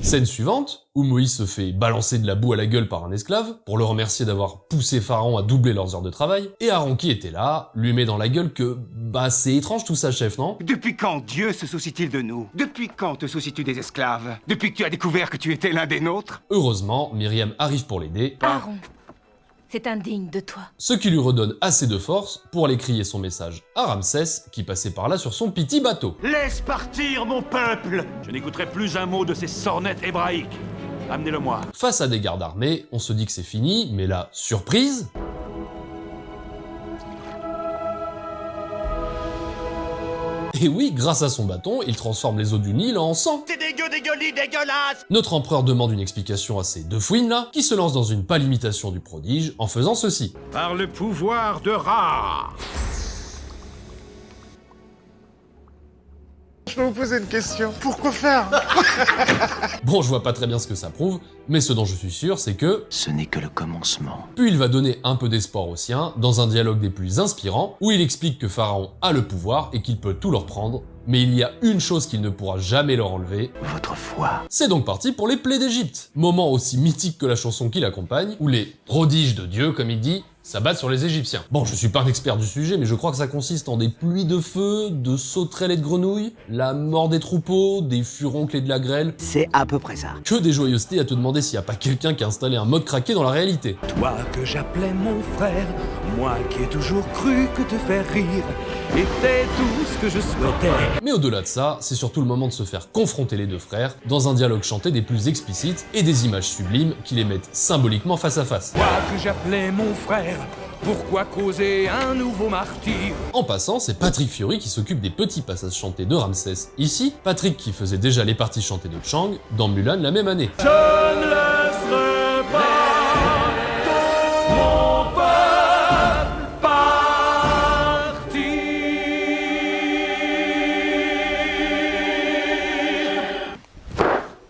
Scène suivante, où Moïse se fait balancer de la boue à la gueule par un esclave, pour le remercier d'avoir poussé Pharaon à doubler leurs heures de travail, et Aaron qui était là, lui met dans la gueule que, bah c'est étrange tout ça chef, non? Depuis quand Dieu se soucie-t-il de nous? Depuis quand te soucies-tu des esclaves? Depuis que tu as découvert que tu étais l'un des nôtres? Heureusement, Myriam arrive pour l'aider. Aaron, c'est indigne de toi. Ce qui lui redonne assez de force pour aller crier son message à Ramsès, qui passait par là sur son petit bateau. Laisse partir mon peuple. Je n'écouterai plus un mot de ces sornettes hébraïques. Amenez-le-moi. Face à des gardes armés, on se dit que c'est fini, mais là, surprise... Et oui, grâce à son bâton, il transforme les eaux du Nil en sang. C'est dégueulasse. Notre empereur demande une explication à ces deux fouines là, qui se lancent dans une pâle imitation du prodige en faisant ceci. Par le pouvoir de Ra. Je peux vous poser une question. Pourquoi faire? Bon, je vois pas très bien ce que ça prouve, mais ce dont je suis sûr, c'est que... Ce n'est que le commencement. Puis il va donner un peu d'espoir aux siens, dans un dialogue des plus inspirants, où il explique que Pharaon a le pouvoir et qu'il peut tout leur prendre, mais il y a une chose qu'il ne pourra jamais leur enlever. Votre foi. C'est donc parti pour les plaies d'Égypte. Moment aussi mythique que la chanson qui l'accompagne, où les prodiges de Dieu, comme il dit, s'abattent sur les Égyptiens. Bon, je suis pas un expert du sujet, mais je crois que ça consiste en des pluies de feu, de sauterelles et de grenouilles, la mort des troupeaux, des furoncles et de la grêle. C'est à peu près ça. Que des joyeusetés à te demander s'il y a pas quelqu'un qui a installé un mode craqué dans la réalité. Toi que j'appelais mon frère, moi qui ai toujours cru que te faire rire était tout ce que je souhaitais. Mais au-delà de ça, c'est surtout le moment de se faire confronter les deux frères dans un dialogue chanté des plus explicites et des images sublimes qui les mettent symboliquement face à face. Toi que j'appelais mon frère, pourquoi causer un nouveau martyr? En passant, c'est Patrick Fiori qui s'occupe des petits passages chantés de Ramsès. Ici, Patrick qui faisait déjà les parties chantées de Chang dans Mulan la même année. Je ne laisserai pas mon peuple partir.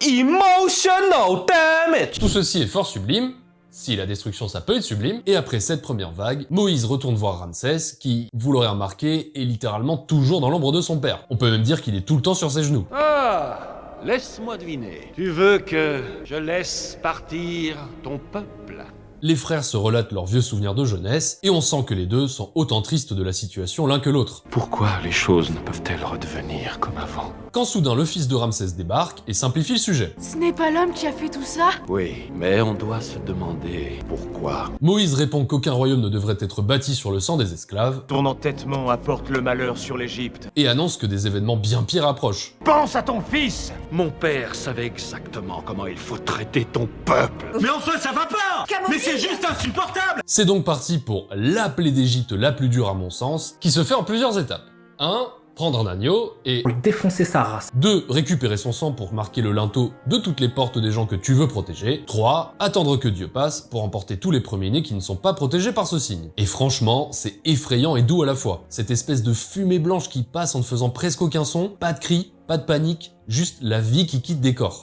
Emotional damage. Tout ceci est fort sublime. Si la destruction ça peut être sublime, et après cette première vague, Moïse retourne voir Ramsès, qui, vous l'aurez remarqué, est littéralement toujours dans l'ombre de son père. On peut même dire qu'il est tout le temps sur ses genoux. Ah, laisse-moi deviner. Tu veux que je laisse partir ton peuple? Les frères se relatent leurs vieux souvenirs de jeunesse, et on sent que les deux sont autant tristes de la situation l'un que l'autre. Pourquoi les choses ne peuvent-elles redevenir comme avant? Quand soudain le fils de Ramsès débarque et simplifie le sujet. Ce n'est pas l'homme qui a fait tout ça? Oui, mais on doit se demander pourquoi. Moïse répond qu'aucun royaume ne devrait être bâti sur le sang des esclaves. Ton entêtement apporte le malheur sur l'Égypte. Et annonce que des événements bien pires approchent. Pense à ton fils! Mon père savait exactement comment il faut traiter ton peuple. Mais enfin, ça va pas! Mais c'est juste insupportable! C'est donc parti pour la plaie d'Égypte la plus dure à mon sens, qui se fait en plusieurs étapes. 1. Prendre un agneau et... défoncer sa race. 2. Récupérer son sang pour marquer le linteau de toutes les portes des gens que tu veux protéger. 3. Attendre que Dieu passe pour emporter tous les premiers-nés qui ne sont pas protégés par ce signe. Et franchement, c'est effrayant et doux à la fois. Cette espèce de fumée blanche qui passe en ne faisant presque aucun son, pas de cris, pas de panique, juste la vie qui quitte des corps.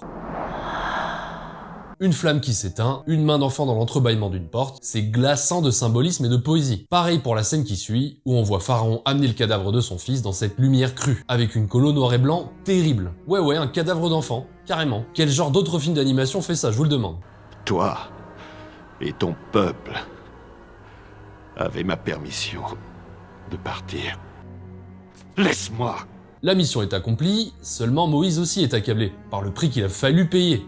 Une flamme qui s'éteint, une main d'enfant dans l'entrebâillement d'une porte, c'est glaçant de symbolisme et de poésie. Pareil pour la scène qui suit, où on voit Pharaon amener le cadavre de son fils dans cette lumière crue, avec une colo noir et blanc terrible. Ouais, un cadavre d'enfant, carrément. Quel genre d'autre film d'animation fait ça, je vous le demande? Toi et ton peuple, avez ma permission de partir. Laisse-moi. La mission est accomplie, seulement Moïse aussi est accablé, par le prix qu'il a fallu payer.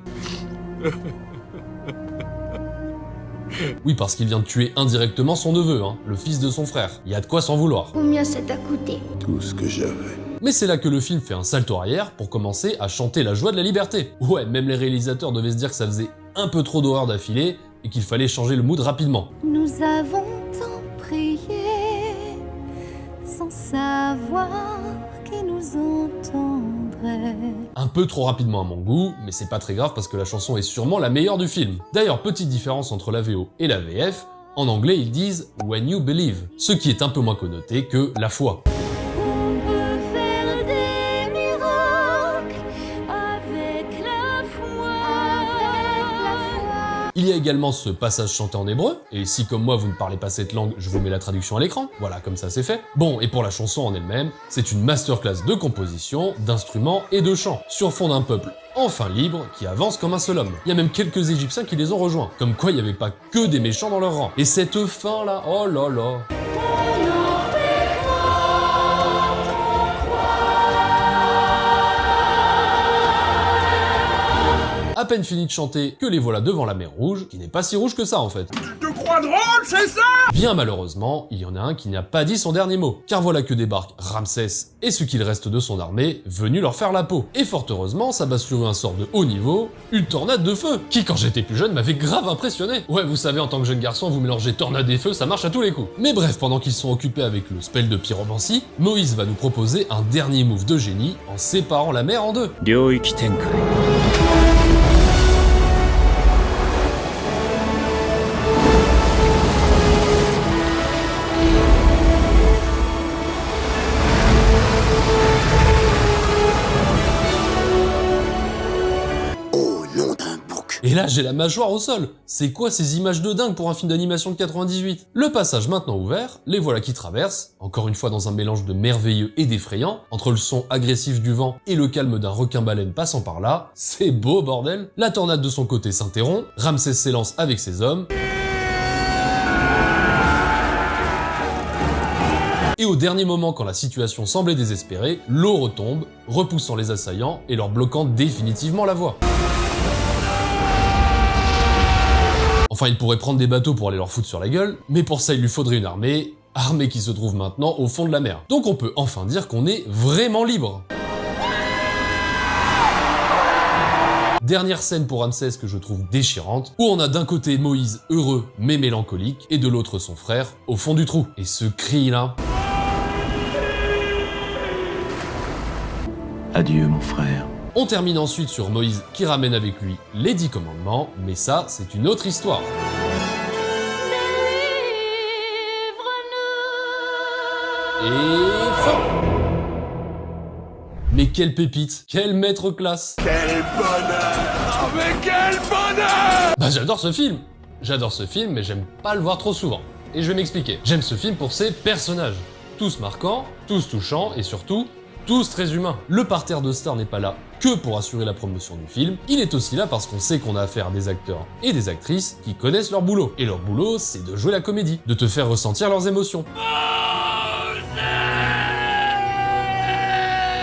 Oui, parce qu'il vient de tuer indirectement son neveu, hein, le fils de son frère. Il y a de quoi s'en vouloir. Combien ça t'a coûté? Tout ce que j'avais. Mais c'est là que le film fait un salto arrière pour commencer à chanter la joie de la liberté. Ouais, même les réalisateurs devaient se dire que ça faisait un peu trop d'horreur d'affilée et qu'il fallait changer le mood rapidement. Nous avons tant prié, sans savoir qui nous entendrait. Un peu trop rapidement à mon goût, mais c'est pas très grave parce que la chanson est sûrement la meilleure du film. D'ailleurs, petite différence entre la VO et la VF, en anglais ils disent « When you believe », ce qui est un peu moins connoté que « la foi ». Il y a également ce passage chanté en hébreu, et si comme moi vous ne parlez pas cette langue, je vous mets la traduction à l'écran, voilà, comme ça c'est fait. Bon, et pour la chanson en elle-même, c'est une masterclass de composition, d'instruments et de chant, sur fond d'un peuple enfin libre, qui avance comme un seul homme. Il y a même quelques Égyptiens qui les ont rejoints, comme quoi il n'y avait pas que des méchants dans leur rang. Et cette fin là, oh là là. À peine fini de chanter que les voilà devant la mer Rouge, qui n'est pas si rouge que ça en fait. Tu te crois drôle, c'est ça? Bien malheureusement, il y en a un qui n'a pas dit son dernier mot, car voilà que débarque Ramsès et ce qu'il reste de son armée, venu leur faire la peau. Et fort heureusement, ça base sur un sort de haut niveau, une tornade de feu, qui quand j'étais plus jeune m'avait grave impressionné. Ouais, vous savez, en tant que jeune garçon, vous mélangez tornade et feu, ça marche à tous les coups. Mais bref, pendant qu'ils sont occupés avec le spell de pyromancie, Moïse va nous proposer un dernier move de génie en séparant la mer en deux. Et là, j'ai la mâchoire au sol. C'est quoi ces images de dingue pour un film d'animation de 98? Le passage maintenant ouvert, les voilà qui traversent, encore une fois dans un mélange de merveilleux et d'effrayant, entre le son agressif du vent et le calme d'un requin-baleine passant par là. C'est beau, bordel. La tornade de son côté s'interrompt, Ramsès s'élance avec ses hommes. Et au dernier moment, quand la situation semblait désespérée, l'eau retombe, repoussant les assaillants et leur bloquant définitivement la voie. Enfin, il pourrait prendre des bateaux pour aller leur foutre sur la gueule, mais pour ça il lui faudrait une armée qui se trouve maintenant au fond de la mer. Donc on peut enfin dire qu'on est vraiment libre. Dernière scène pour Ramsès que je trouve déchirante, où on a d'un côté Moïse heureux mais mélancolique, et de l'autre son frère au fond du trou. Et ce cri là... Adieu mon frère. On termine ensuite sur Moïse qui ramène avec lui les 10 commandements, mais ça, c'est une autre histoire. Et fin. Mais quelle pépite, quel maître classe. Quel bonheur! Oh mais quel bonheur! Bah j'adore ce film. J'adore ce film, mais j'aime pas le voir trop souvent. Et je vais m'expliquer. J'aime ce film pour ses personnages. Tous marquants, tous touchants et surtout... tous très humains. Le parterre de stars n'est pas là que pour assurer la promotion du film, il est aussi là parce qu'on sait qu'on a affaire à des acteurs et des actrices qui connaissent leur boulot. Et leur boulot, c'est de jouer la comédie, de te faire ressentir leurs émotions.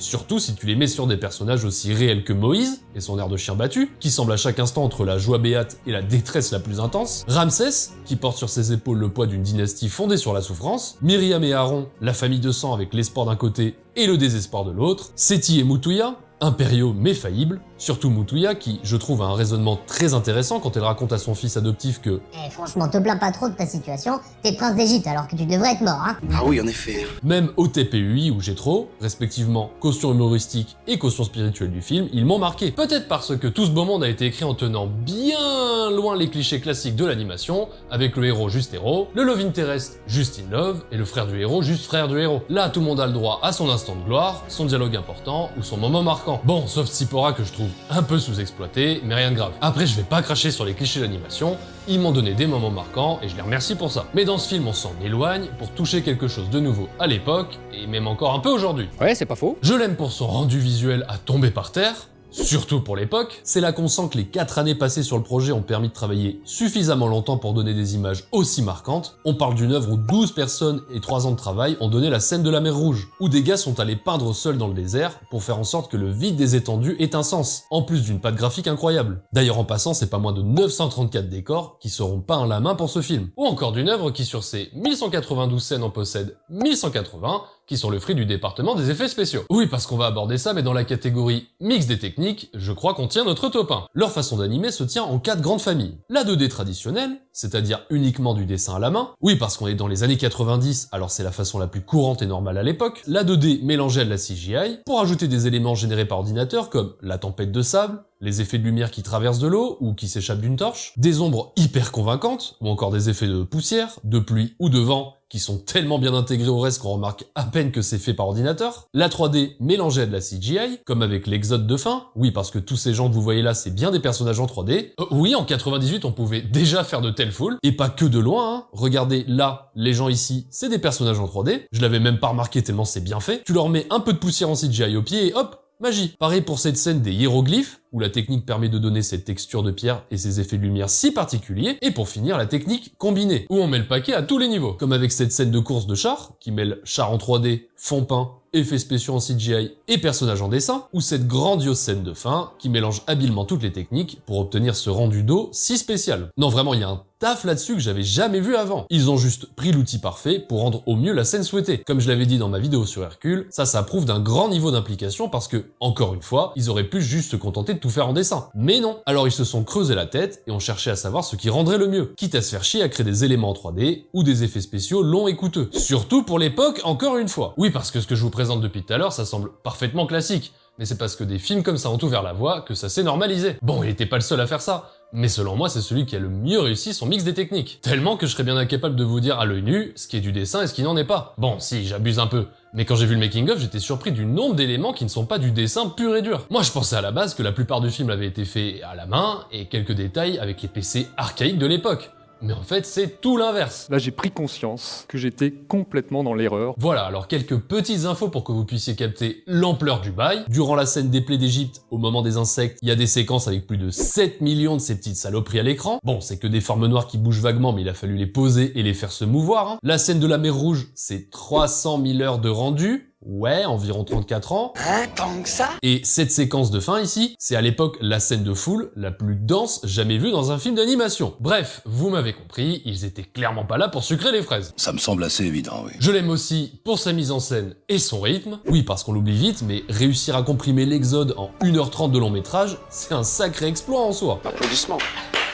Surtout si tu les mets sur des personnages aussi réels que Moïse et son air de chien battu, qui semble à chaque instant entre la joie béate et la détresse la plus intense, Ramsès, qui porte sur ses épaules le poids d'une dynastie fondée sur la souffrance, Myriam et Aaron, la famille de sang avec l'espoir d'un côté et le désespoir de l'autre, Séti et Moutouya, impériaux mais faillibles, surtout Moutouya qui, je trouve, a un raisonnement très intéressant quand elle raconte à son fils adoptif que « franchement, te plains pas trop de ta situation, t'es prince d'Égypte alors que tu devrais être mort, hein !» Ah oui, en effet. Même Otep et Ui ou Jéthro, respectivement caution humoristique et caution spirituelle du film, ils m'ont marqué. Peut-être parce que tout ce beau monde a été écrit en tenant bien loin les clichés classiques de l'animation, avec le héros juste héros, le love interest juste in love, et le frère du héros juste frère du héros. Là, tout le monde a le droit à son instant de gloire, son dialogue important ou son moment marquant. Bon, sauf Tsipora que je trouve un peu sous-exploité, mais rien de grave. Après, je vais pas cracher sur les clichés d'animation, ils m'ont donné des moments marquants et je les remercie pour ça. Mais dans ce film, on s'en éloigne pour toucher quelque chose de nouveau à l'époque, et même encore un peu aujourd'hui. Ouais, c'est pas faux. Je l'aime pour son rendu visuel à tomber par terre, surtout pour l'époque. C'est là qu'on sent que les 4 années passées sur le projet ont permis de travailler suffisamment longtemps pour donner des images aussi marquantes. On parle d'une œuvre où 12 personnes et 3 ans de travail ont donné la scène de la mer Rouge, où des gars sont allés peindre seuls dans le désert pour faire en sorte que le vide des étendues ait un sens, en plus d'une patte graphique incroyable. D'ailleurs en passant, c'est pas moins de 934 décors qui seront peints à la main pour ce film. Ou encore d'une œuvre qui sur ses 1192 scènes en possède 1180, qui sont le fruit du département des effets spéciaux. Oui, parce qu'on va aborder ça, mais dans la catégorie mix des techniques, je crois qu'on tient notre top 1. Leur façon d'animer se tient en 4 grandes familles. La 2D traditionnelle, c'est-à-dire uniquement du dessin à la main. Oui, parce qu'on est dans les années 90, alors c'est la façon la plus courante et normale à l'époque. La 2D mélangée à de la CGI, pour ajouter des éléments générés par ordinateur comme la tempête de sable, les effets de lumière qui traversent de l'eau ou qui s'échappent d'une torche, des ombres hyper convaincantes, ou encore des effets de poussière, de pluie ou de vent, qui sont tellement bien intégrés au reste qu'on remarque à peine que c'est fait par ordinateur. La 3D mélangée à de la CGI, comme avec l'Exode de fin. Oui, parce que tous ces gens que vous voyez là, c'est bien des personnages en 3D. Oui, en 98, on pouvait déjà faire de telles foules, et pas que de loin, hein. Regardez, là, les gens ici, c'est des personnages en 3D. Je l'avais même pas remarqué tellement c'est bien fait. Tu leur mets un peu de poussière en CGI au pied et hop, magie. Pareil pour cette scène des hiéroglyphes, où la technique permet de donner cette texture de pierre et ces effets de lumière si particuliers, et pour finir la technique combinée, où on met le paquet à tous les niveaux, comme avec cette scène de course de char, qui mêle char en 3D, fond peint, effets spéciaux en CGI et personnages en dessin, ou cette grandiose scène de fin, qui mélange habilement toutes les techniques pour obtenir ce rendu d'eau si spécial. Non vraiment, il y a un taf là-dessus que j'avais jamais vu avant. Ils ont juste pris l'outil parfait pour rendre au mieux la scène souhaitée. Comme je l'avais dit dans ma vidéo sur Hercule, ça prouve d'un grand niveau d'implication parce que, encore une fois, ils auraient pu juste se contenter de tout faire en dessin. Mais non. Alors ils se sont creusé la tête et ont cherché à savoir ce qui rendrait le mieux, quitte à se faire chier à créer des éléments en 3D ou des effets spéciaux longs et coûteux. Surtout pour l'époque, encore une fois. Oui, parce que ce que je vous présente depuis tout à l'heure, ça semble parfaitement classique. Mais c'est parce que des films comme ça ont ouvert la voie que ça s'est normalisé. Bon, il était pas le seul à faire ça, mais selon moi, c'est celui qui a le mieux réussi son mix des techniques. Tellement que je serais bien incapable de vous dire à l'œil nu ce qui est du dessin et ce qui n'en est pas. Bon, si, j'abuse un peu. Mais quand j'ai vu le making-of, j'étais surpris du nombre d'éléments qui ne sont pas du dessin pur et dur. Moi, je pensais à la base que la plupart du film avait été fait à la main, et quelques détails avec les PC archaïques de l'époque. Mais en fait, c'est tout l'inverse. Là, j'ai pris conscience que j'étais complètement dans l'erreur. Voilà, alors quelques petites infos pour que vous puissiez capter l'ampleur du bail. Durant la scène des plaies d'Égypte, au moment des insectes, il y a des séquences avec plus de 7 millions de ces petites saloperies à l'écran. Bon, c'est que des formes noires qui bougent vaguement, mais il a fallu les poser et les faire se mouvoir. Hein. La scène de la mer Rouge, c'est 300 000 heures de rendu. Ouais, environ 34 ans. Hein, tant que ça? Et cette séquence de fin ici, c'est à l'époque la scène de foule la plus dense jamais vue dans un film d'animation. Bref, vous m'avez compris, ils étaient clairement pas là pour sucrer les fraises. Ça me semble assez évident, oui. Je l'aime aussi pour sa mise en scène et son rythme. Oui, parce qu'on l'oublie vite, mais réussir à comprimer l'Exode en 1h30 de long métrage, c'est un sacré exploit en soi. Applaudissements.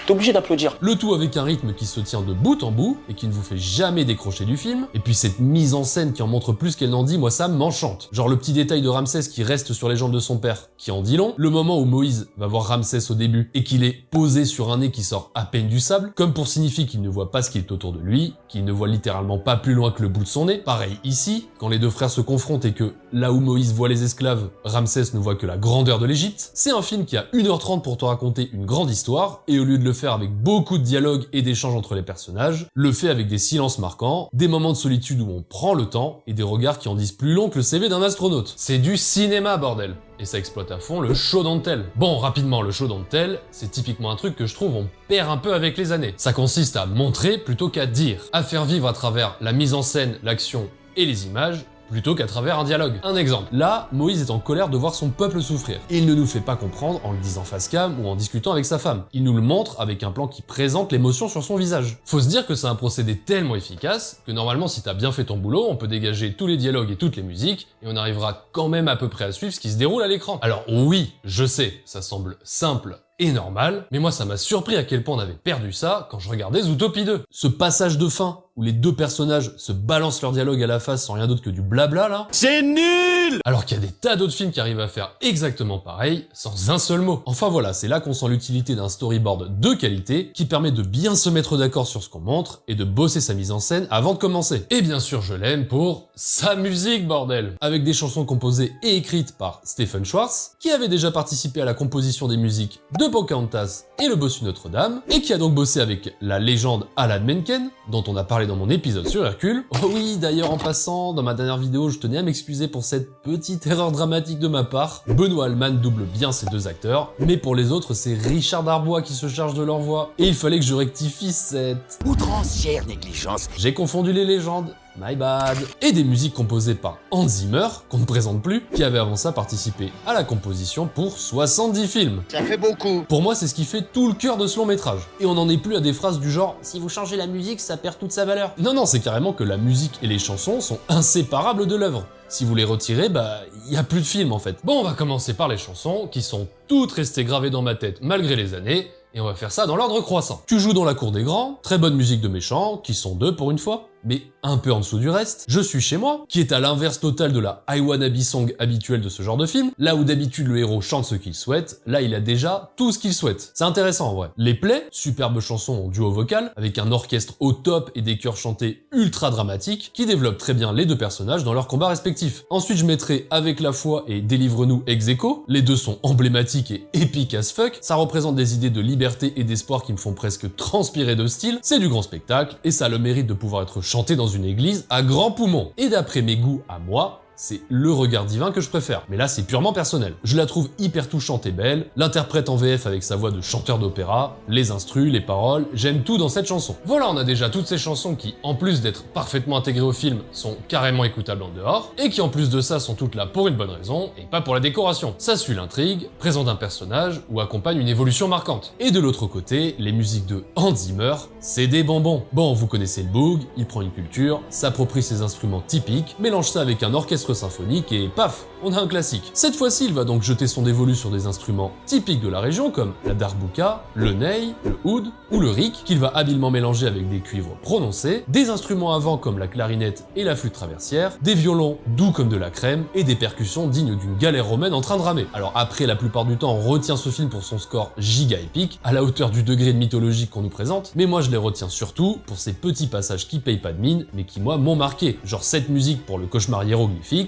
T'es obligé d'applaudir. Le tout avec un rythme qui se tient de bout en bout et qui ne vous fait jamais décrocher du film. Et puis cette mise en scène qui en montre plus qu'elle n'en dit, moi ça m'enchante. Genre le petit détail de Ramsès qui reste sur les jambes de son père, qui en dit long. Le moment où Moïse va voir Ramsès au début et qu'il est posé sur un nez qui sort à peine du sable, comme pour signifier qu'il ne voit pas ce qui est autour de lui, qu'il ne voit littéralement pas plus loin que le bout de son nez. Pareil ici, quand les deux frères se confrontent et que là où Moïse voit les esclaves, Ramsès ne voit que la grandeur de l'Égypte. C'est un film qui a 1h30 pour te raconter une grande histoire, et au lieu de le faire avec beaucoup de dialogues et d'échanges entre les personnages, le fait avec des silences marquants, des moments de solitude où on prend le temps, et des regards qui en disent plus long que le CV d'un astronaute. C'est du cinéma, bordel. Et ça exploite à fond le show don't tell. Bon, rapidement, le show don't tell, c'est typiquement un truc que je trouve on perd un peu avec les années. Ça consiste à montrer plutôt qu'à dire, à faire vivre à travers la mise en scène, l'action et les images, plutôt qu'à travers un dialogue. Un exemple. Là, Moïse est en colère de voir son peuple souffrir. Et il ne nous fait pas comprendre en le disant face cam ou en discutant avec sa femme. Il nous le montre avec un plan qui présente l'émotion sur son visage. Faut se dire que c'est un procédé tellement efficace que normalement si t'as bien fait ton boulot, on peut dégager tous les dialogues et toutes les musiques et on arrivera quand même à peu près à suivre ce qui se déroule à l'écran. Alors oui, je sais, ça semble simple et normal, mais moi ça m'a surpris à quel point on avait perdu ça quand je regardais Zootopie 2. Ce passage de fin où les deux personnages se balancent leur dialogue à la face sans rien d'autre que du blabla là, c'est nul! Alors qu'il y a des tas d'autres films qui arrivent à faire exactement pareil, sans un seul mot. Enfin voilà, c'est là qu'on sent l'utilité d'un storyboard de qualité qui permet de bien se mettre d'accord sur ce qu'on montre et de bosser sa mise en scène avant de commencer. Et bien sûr je l'aime pour sa musique, bordel! Avec des chansons composées et écrites par Stephen Schwartz, qui avait déjà participé à la composition des musiques de Pocahontas et Le Bossu Notre-Dame, et qui a donc bossé avec la légende Alan Menken, dont on a parlé dans mon épisode sur Hercule. Oh oui, d'ailleurs en passant, dans ma dernière vidéo, je tenais à m'excuser pour cette petite erreur dramatique de ma part. Benoît Alman double bien ces deux acteurs, mais pour les autres, c'est Richard Darbois qui se charge de leur voix. Et il fallait que je rectifie cette outrancière négligence. J'ai confondu les légendes. My bad. Et des musiques composées par Hans Zimmer, qu'on ne présente plus, qui avait avant ça participé à la composition pour 70 films. Ça fait beaucoup. Pour moi, c'est ce qui fait tout le cœur de ce long métrage. Et on n'en est plus à des phrases du genre « si vous changez la musique, ça perd toute sa valeur ». Non, c'est carrément que la musique et les chansons sont inséparables de l'œuvre. Si vous les retirez, bah, y a plus de film en fait. Bon, on va commencer par les chansons, qui sont toutes restées gravées dans ma tête malgré les années, et on va faire ça dans l'ordre croissant. Tu joues dans la cour des grands, très bonne musique de méchants, qui sont deux pour une fois, mais un peu en dessous du reste. Je suis chez moi, qui est à l'inverse total de la I Wanna Be Song habituelle de ce genre de film. Là où d'habitude le héros chante ce qu'il souhaite, là il a déjà tout ce qu'il souhaite. C'est intéressant en vrai. Les plays, superbe chanson en duo vocal, avec un orchestre au top et des chœurs chantés ultra dramatiques, qui développent très bien les deux personnages dans leurs combats respectifs. Ensuite je mettrai Avec la foi et Délivre-nous ex aequo. Les deux sont emblématiques et épiques as fuck. Ça représente des idées de liberté et d'espoir qui me font presque transpirer de style. C'est du grand spectacle, et ça a le mérite de pouvoir être chanté dans une église à grands poumons. Et d'après mes goûts à moi, c'est Le Regard Divin que je préfère. Mais là, c'est purement personnel. Je la trouve hyper touchante et belle, l'interprète en VF avec sa voix de chanteur d'opéra, les instrus, les paroles, j'aime tout dans cette chanson. Voilà, on a déjà toutes ces chansons qui, en plus d'être parfaitement intégrées au film, sont carrément écoutables en dehors, et qui en plus de ça sont toutes là pour une bonne raison, et pas pour la décoration. Ça suit l'intrigue, présente un personnage, ou accompagne une évolution marquante. Et de l'autre côté, les musiques de Hans Zimmer, c'est des bonbons. Bon, vous connaissez le boug, il prend une culture, s'approprie ses instruments typiques, mélange ça avec un orchestre symphonique et paf, on a un classique. Cette fois-ci, il va donc jeter son dévolu sur des instruments typiques de la région comme la darbuka, le ney, le oud ou le riq, qu'il va habilement mélanger avec des cuivres prononcés, des instruments à vent comme la clarinette et la flûte traversière, des violons doux comme de la crème et des percussions dignes d'une galère romaine en train de ramer. Alors après, la plupart du temps, on retient ce film pour son score giga épique, à la hauteur du degré de mythologie qu'on nous présente, mais moi je les retiens surtout pour ces petits passages qui payent pas de mine, mais qui moi m'ont marqué, genre cette musique pour le cauchemar hiéroglyphique,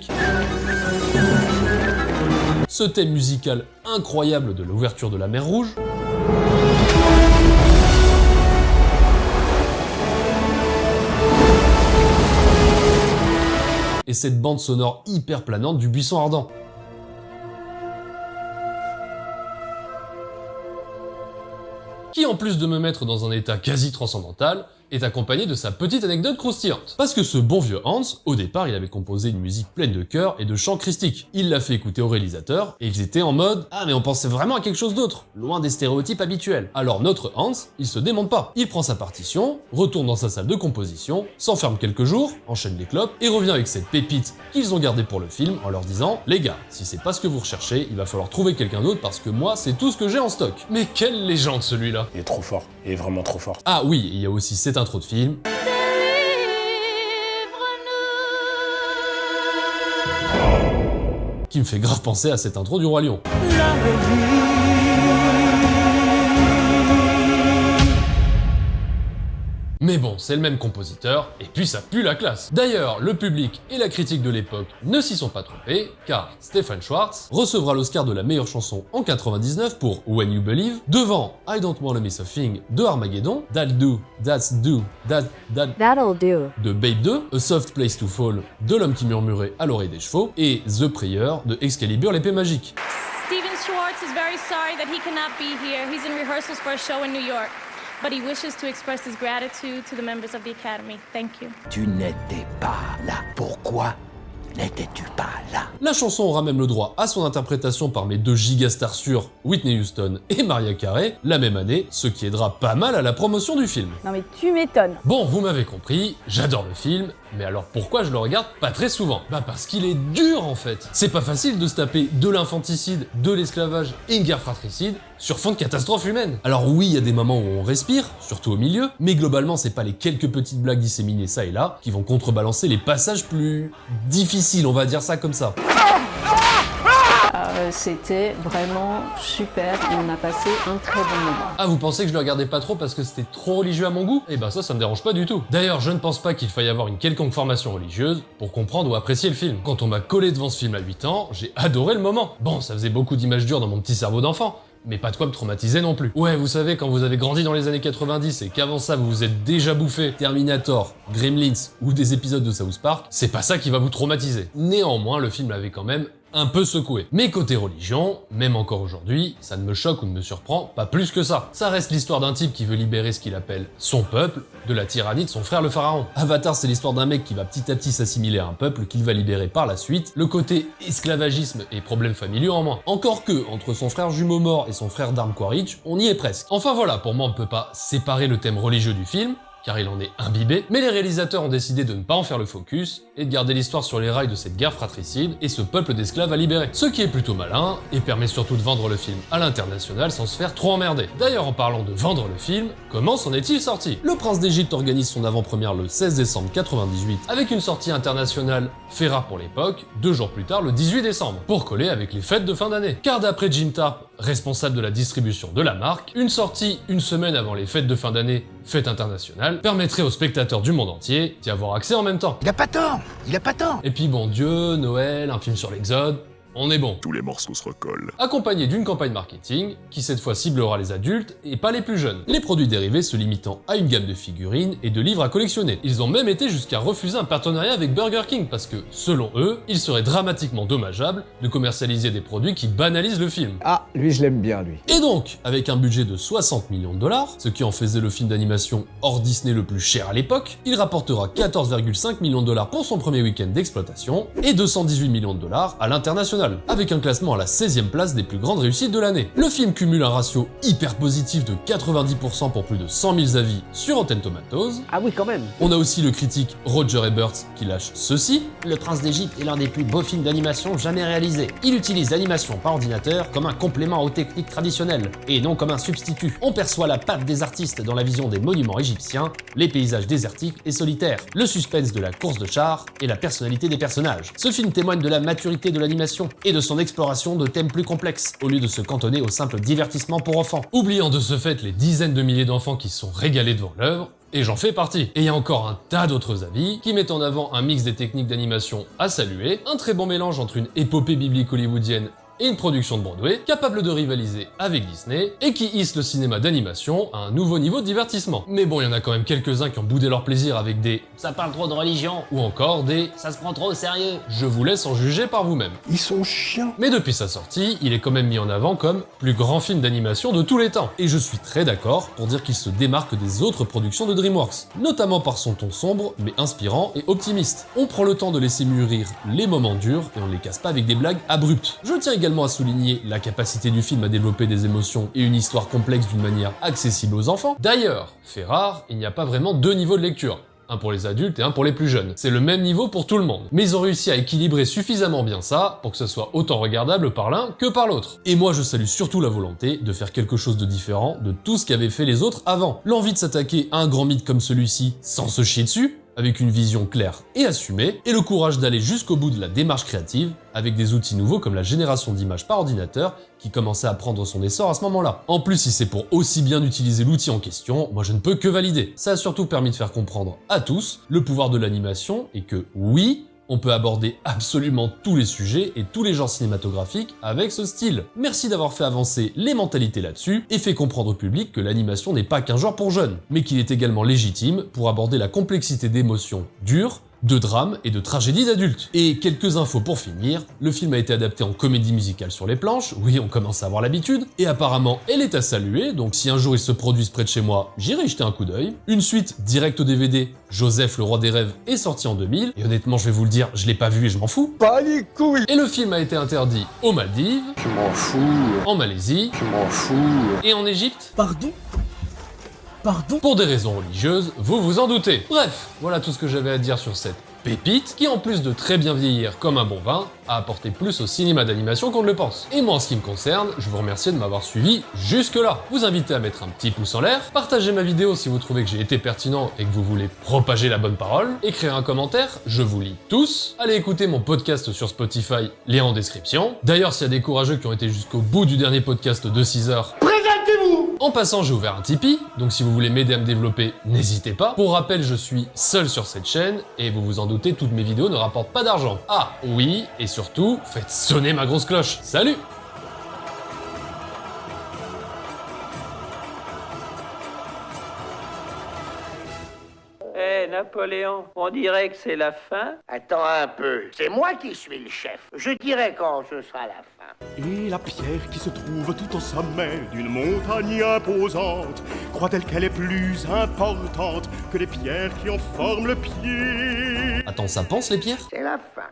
ce thème musical incroyable de l'ouverture de la mer Rouge, et cette bande sonore hyper planante du Buisson Ardent. Qui, en plus de me mettre dans un état quasi transcendantal, est accompagné de sa petite anecdote croustillante. Parce que ce bon vieux Hans, au départ, il avait composé une musique pleine de chœurs et de chants christiques. Il l'a fait écouter au réalisateur, et ils étaient en mode « Ah mais on pensait vraiment à quelque chose d'autre, loin des stéréotypes habituels ». Alors notre Hans, il se démonte pas. Il prend sa partition, retourne dans sa salle de composition, s'enferme quelques jours, enchaîne les clopes, et revient avec cette pépite qu'ils ont gardée pour le film en leur disant « Les gars, si c'est pas ce que vous recherchez, il va falloir trouver quelqu'un d'autre parce que moi, c'est tout ce que j'ai en stock ». Mais quelle légende celui-là! Il est trop fort, il est vraiment trop fort. Ah oui, il y a aussi cette intro de film. Qui me fait grave penser à cette intro du Roi Lion. Mais bon, c'est le même compositeur, et puis ça pue la classe. D'ailleurs, le public et la critique de l'époque ne s'y sont pas trompés, car Stefan Schwartz recevra l'Oscar de la meilleure chanson en 99 pour When You Believe, devant I Don't Want to Miss a Thing de Armageddon, That'll Do de Babe 2, A Soft Place to Fall de L'Homme qui murmurait à l'oreille des chevaux, et The Prayer de Excalibur l'épée magique. Steven Schwartz is very sorry that he cannot be here. He's in rehearsals for a show in New York. But he wishes to express his gratitude to the members of the Academy. Thank you. Tu n'étais pas là. Pourquoi n'étais-tu pas là? La chanson aura même le droit à son interprétation par mes deux gigastars sûrs, Whitney Houston et Mariah Carey, la même année, ce qui aidera pas mal à la promotion du film. Non mais tu m'étonnes. Bon, vous m'avez compris, j'adore le film, mais alors pourquoi je le regarde pas très souvent? Bah parce qu'il est dur en fait. C'est pas facile de se taper de l'infanticide, de l'esclavage et une guerre fratricide sur fond de catastrophe humaine. Alors oui, il y a des moments où on respire, surtout au milieu, mais globalement c'est pas les quelques petites blagues disséminées ça et là qui vont contrebalancer les passages plus difficiles, on va dire ça comme ça. C'était vraiment super, on a passé un très bon moment. Ah, vous pensez que je le regardais pas trop parce que c'était trop religieux à mon goût? Eh ben ça me dérange pas du tout. D'ailleurs, je ne pense pas qu'il faille avoir une quelconque formation religieuse pour comprendre ou apprécier le film. Quand on m'a collé devant ce film à 8 ans, j'ai adoré le moment. Bon, ça faisait beaucoup d'images dures dans mon petit cerveau d'enfant, mais pas de quoi me traumatiser non plus. Ouais, vous savez, quand vous avez grandi dans les années 90 et qu'avant ça vous vous êtes déjà bouffé Terminator, Gremlins ou des épisodes de South Park, c'est pas ça qui va vous traumatiser. Néanmoins, le film l'avait quand même un peu secoué. Mais côté religion, même encore aujourd'hui, ça ne me choque ou ne me surprend pas plus que ça. Ça reste l'histoire d'un type qui veut libérer ce qu'il appelle son peuple de la tyrannie de son frère le pharaon. Avatar, c'est l'histoire d'un mec qui va petit à petit s'assimiler à un peuple qu'il va libérer par la suite, le côté esclavagisme et problèmes familiaux en moins. Encore que, entre son frère jumeau mort et son frère d'armes Quaritch, on y est presque. Enfin voilà, pour moi on ne peut pas séparer le thème religieux du film, car il en est imbibé, mais les réalisateurs ont décidé de ne pas en faire le focus et de garder l'histoire sur les rails de cette guerre fratricide et ce peuple d'esclaves à libérer. Ce qui est plutôt malin et permet surtout de vendre le film à l'international sans se faire trop emmerder. D'ailleurs, en parlant de vendre le film, comment s'en est-il sorti? Le Prince d'Égypte organise son avant-première le 16 décembre 98 avec une sortie internationale fait rare pour l'époque, 2 jours plus tard le 18 décembre, pour coller avec les fêtes de fin d'année. Car d'après Jim Tarp, responsable de la distribution de la marque, une sortie une semaine avant les fêtes de fin d'année, fête internationale, permettrait aux spectateurs du monde entier d'y avoir accès en même temps. Il a pas tort. Et puis bon Dieu, Noël, un film sur l'Exode, on est bon. Tous les morceaux se recollent. Accompagné d'une campagne marketing qui cette fois ciblera les adultes et pas les plus jeunes. Les produits dérivés se limitant à une gamme de figurines et de livres à collectionner. Ils ont même été jusqu'à refuser un partenariat avec Burger King parce que, selon eux, il serait dramatiquement dommageable de commercialiser des produits qui banalisent le film. Ah, lui je l'aime bien lui. Et donc, avec un budget de 60 millions de $, ce qui en faisait le film d'animation hors Disney le plus cher à l'époque, il rapportera 14,5 millions de $ pour son premier week-end d'exploitation et 218 millions de $ à l'international, avec un classement à la 16e place des plus grandes réussites de l'année. Le film cumule un ratio hyper positif de 90% pour plus de 100 000 avis sur Rotten Tomatoes. Ah oui quand même. On a aussi le critique Roger Ebert qui lâche ceci. Le Prince d'Égypte est l'un des plus beaux films d'animation jamais réalisés. Il utilise l'animation par ordinateur comme un complément aux techniques traditionnelles, et non comme un substitut. On perçoit la patte des artistes dans la vision des monuments égyptiens, les paysages désertiques et solitaires, le suspense de la course de chars et la personnalité des personnages. Ce film témoigne de la maturité de l'animation et de son exploration de thèmes plus complexes, au lieu de se cantonner au simple divertissement pour enfants. Oubliant de ce fait les dizaines de milliers d'enfants qui se sont régalés devant l'œuvre, et j'en fais partie. Et il y a encore un tas d'autres avis qui mettent en avant un mix des techniques d'animation à saluer, un très bon mélange entre une épopée biblique hollywoodienne et une production de Broadway, capable de rivaliser avec Disney, et qui hisse le cinéma d'animation à un nouveau niveau de divertissement. Mais bon, il y en a quand même quelques-uns qui ont boudé leur plaisir avec des « ça parle trop de religion » ou encore des « ça se prend trop au sérieux ». Je vous laisse en juger par vous-même. Ils sont chiants. Mais depuis sa sortie, il est quand même mis en avant comme plus grand film d'animation de tous les temps. Et je suis très d'accord pour dire qu'il se démarque des autres productions de DreamWorks, notamment par son ton sombre, mais inspirant et optimiste. On prend le temps de laisser mûrir les moments durs et on ne les casse pas avec des blagues abruptes. Je tiens également à souligner la capacité du film à développer des émotions et une histoire complexe d'une manière accessible aux enfants. D'ailleurs, fait rare, il n'y a pas vraiment 2 niveaux de lecture. Un pour les adultes et un pour les plus jeunes. C'est le même niveau pour tout le monde. Mais ils ont réussi à équilibrer suffisamment bien ça pour que ce soit autant regardable par l'un que par l'autre. Et moi je salue surtout la volonté de faire quelque chose de différent de tout ce qu'avaient fait les autres avant. L'envie de s'attaquer à un grand mythe comme celui-ci sans se chier dessus, avec une vision claire et assumée, et le courage d'aller jusqu'au bout de la démarche créative, avec des outils nouveaux comme la génération d'images par ordinateur, qui commençait à prendre son essor à ce moment-là. En plus, si c'est pour aussi bien utiliser l'outil en question, moi je ne peux que valider. Ça a surtout permis de faire comprendre à tous le pouvoir de l'animation, et que oui, on peut aborder absolument tous les sujets et tous les genres cinématographiques avec ce style. Merci d'avoir fait avancer les mentalités là-dessus et fait comprendre au public que l'animation n'est pas qu'un genre pour jeunes, mais qu'il est également légitime pour aborder la complexité d'émotions dures, de drames et de tragédies d'adultes. Et quelques infos pour finir, le film a été adapté en comédie musicale sur les planches, oui on commence à avoir l'habitude, et apparemment elle est à saluer, donc si un jour ils se produisent près de chez moi, j'irai jeter un coup d'œil. Une suite direct au DVD, Joseph le roi des rêves, est sortie en 2000, et honnêtement je vais vous le dire, je l'ai pas vu et je m'en fous. Pas les couilles. Et le film a été interdit aux Maldives, Je m'en fous. en Malaisie, Je m'en fous. et en Égypte. Pardon? Pardon? Pour des raisons religieuses, vous vous en doutez. Bref, voilà tout ce que j'avais à dire sur cette pépite, qui en plus de très bien vieillir comme un bon vin, a apporté plus au cinéma d'animation qu'on ne le pense. Et moi en ce qui me concerne, je vous remercie de m'avoir suivi jusque-là. Vous invitez à mettre un petit pouce en l'air, partagez ma vidéo si vous trouvez que j'ai été pertinent et que vous voulez propager la bonne parole, écrire un commentaire, je vous lis tous, allez écouter mon podcast sur Spotify, lien en description. D'ailleurs, s'il y a des courageux qui ont été jusqu'au bout du dernier podcast de 6 heures, présentez-vous! En passant, j'ai ouvert un Tipeee, donc si vous voulez m'aider à me développer, n'hésitez pas. Pour rappel, je suis seul sur cette chaîne, et vous vous en doutez, toutes mes vidéos ne rapportent pas d'argent. Ah, oui, et surtout, faites sonner ma grosse cloche. Salut! Eh, Napoléon, on dirait que c'est la fin. Attends un peu, c'est moi qui suis le chef. Je dirai quand ce sera la fin. Et la pierre qui se trouve tout en sommet d'une montagne imposante, croit-elle qu'elle est plus importante que les pierres qui en forment le pied? Attends, ça pense les pierres? C'est la fin.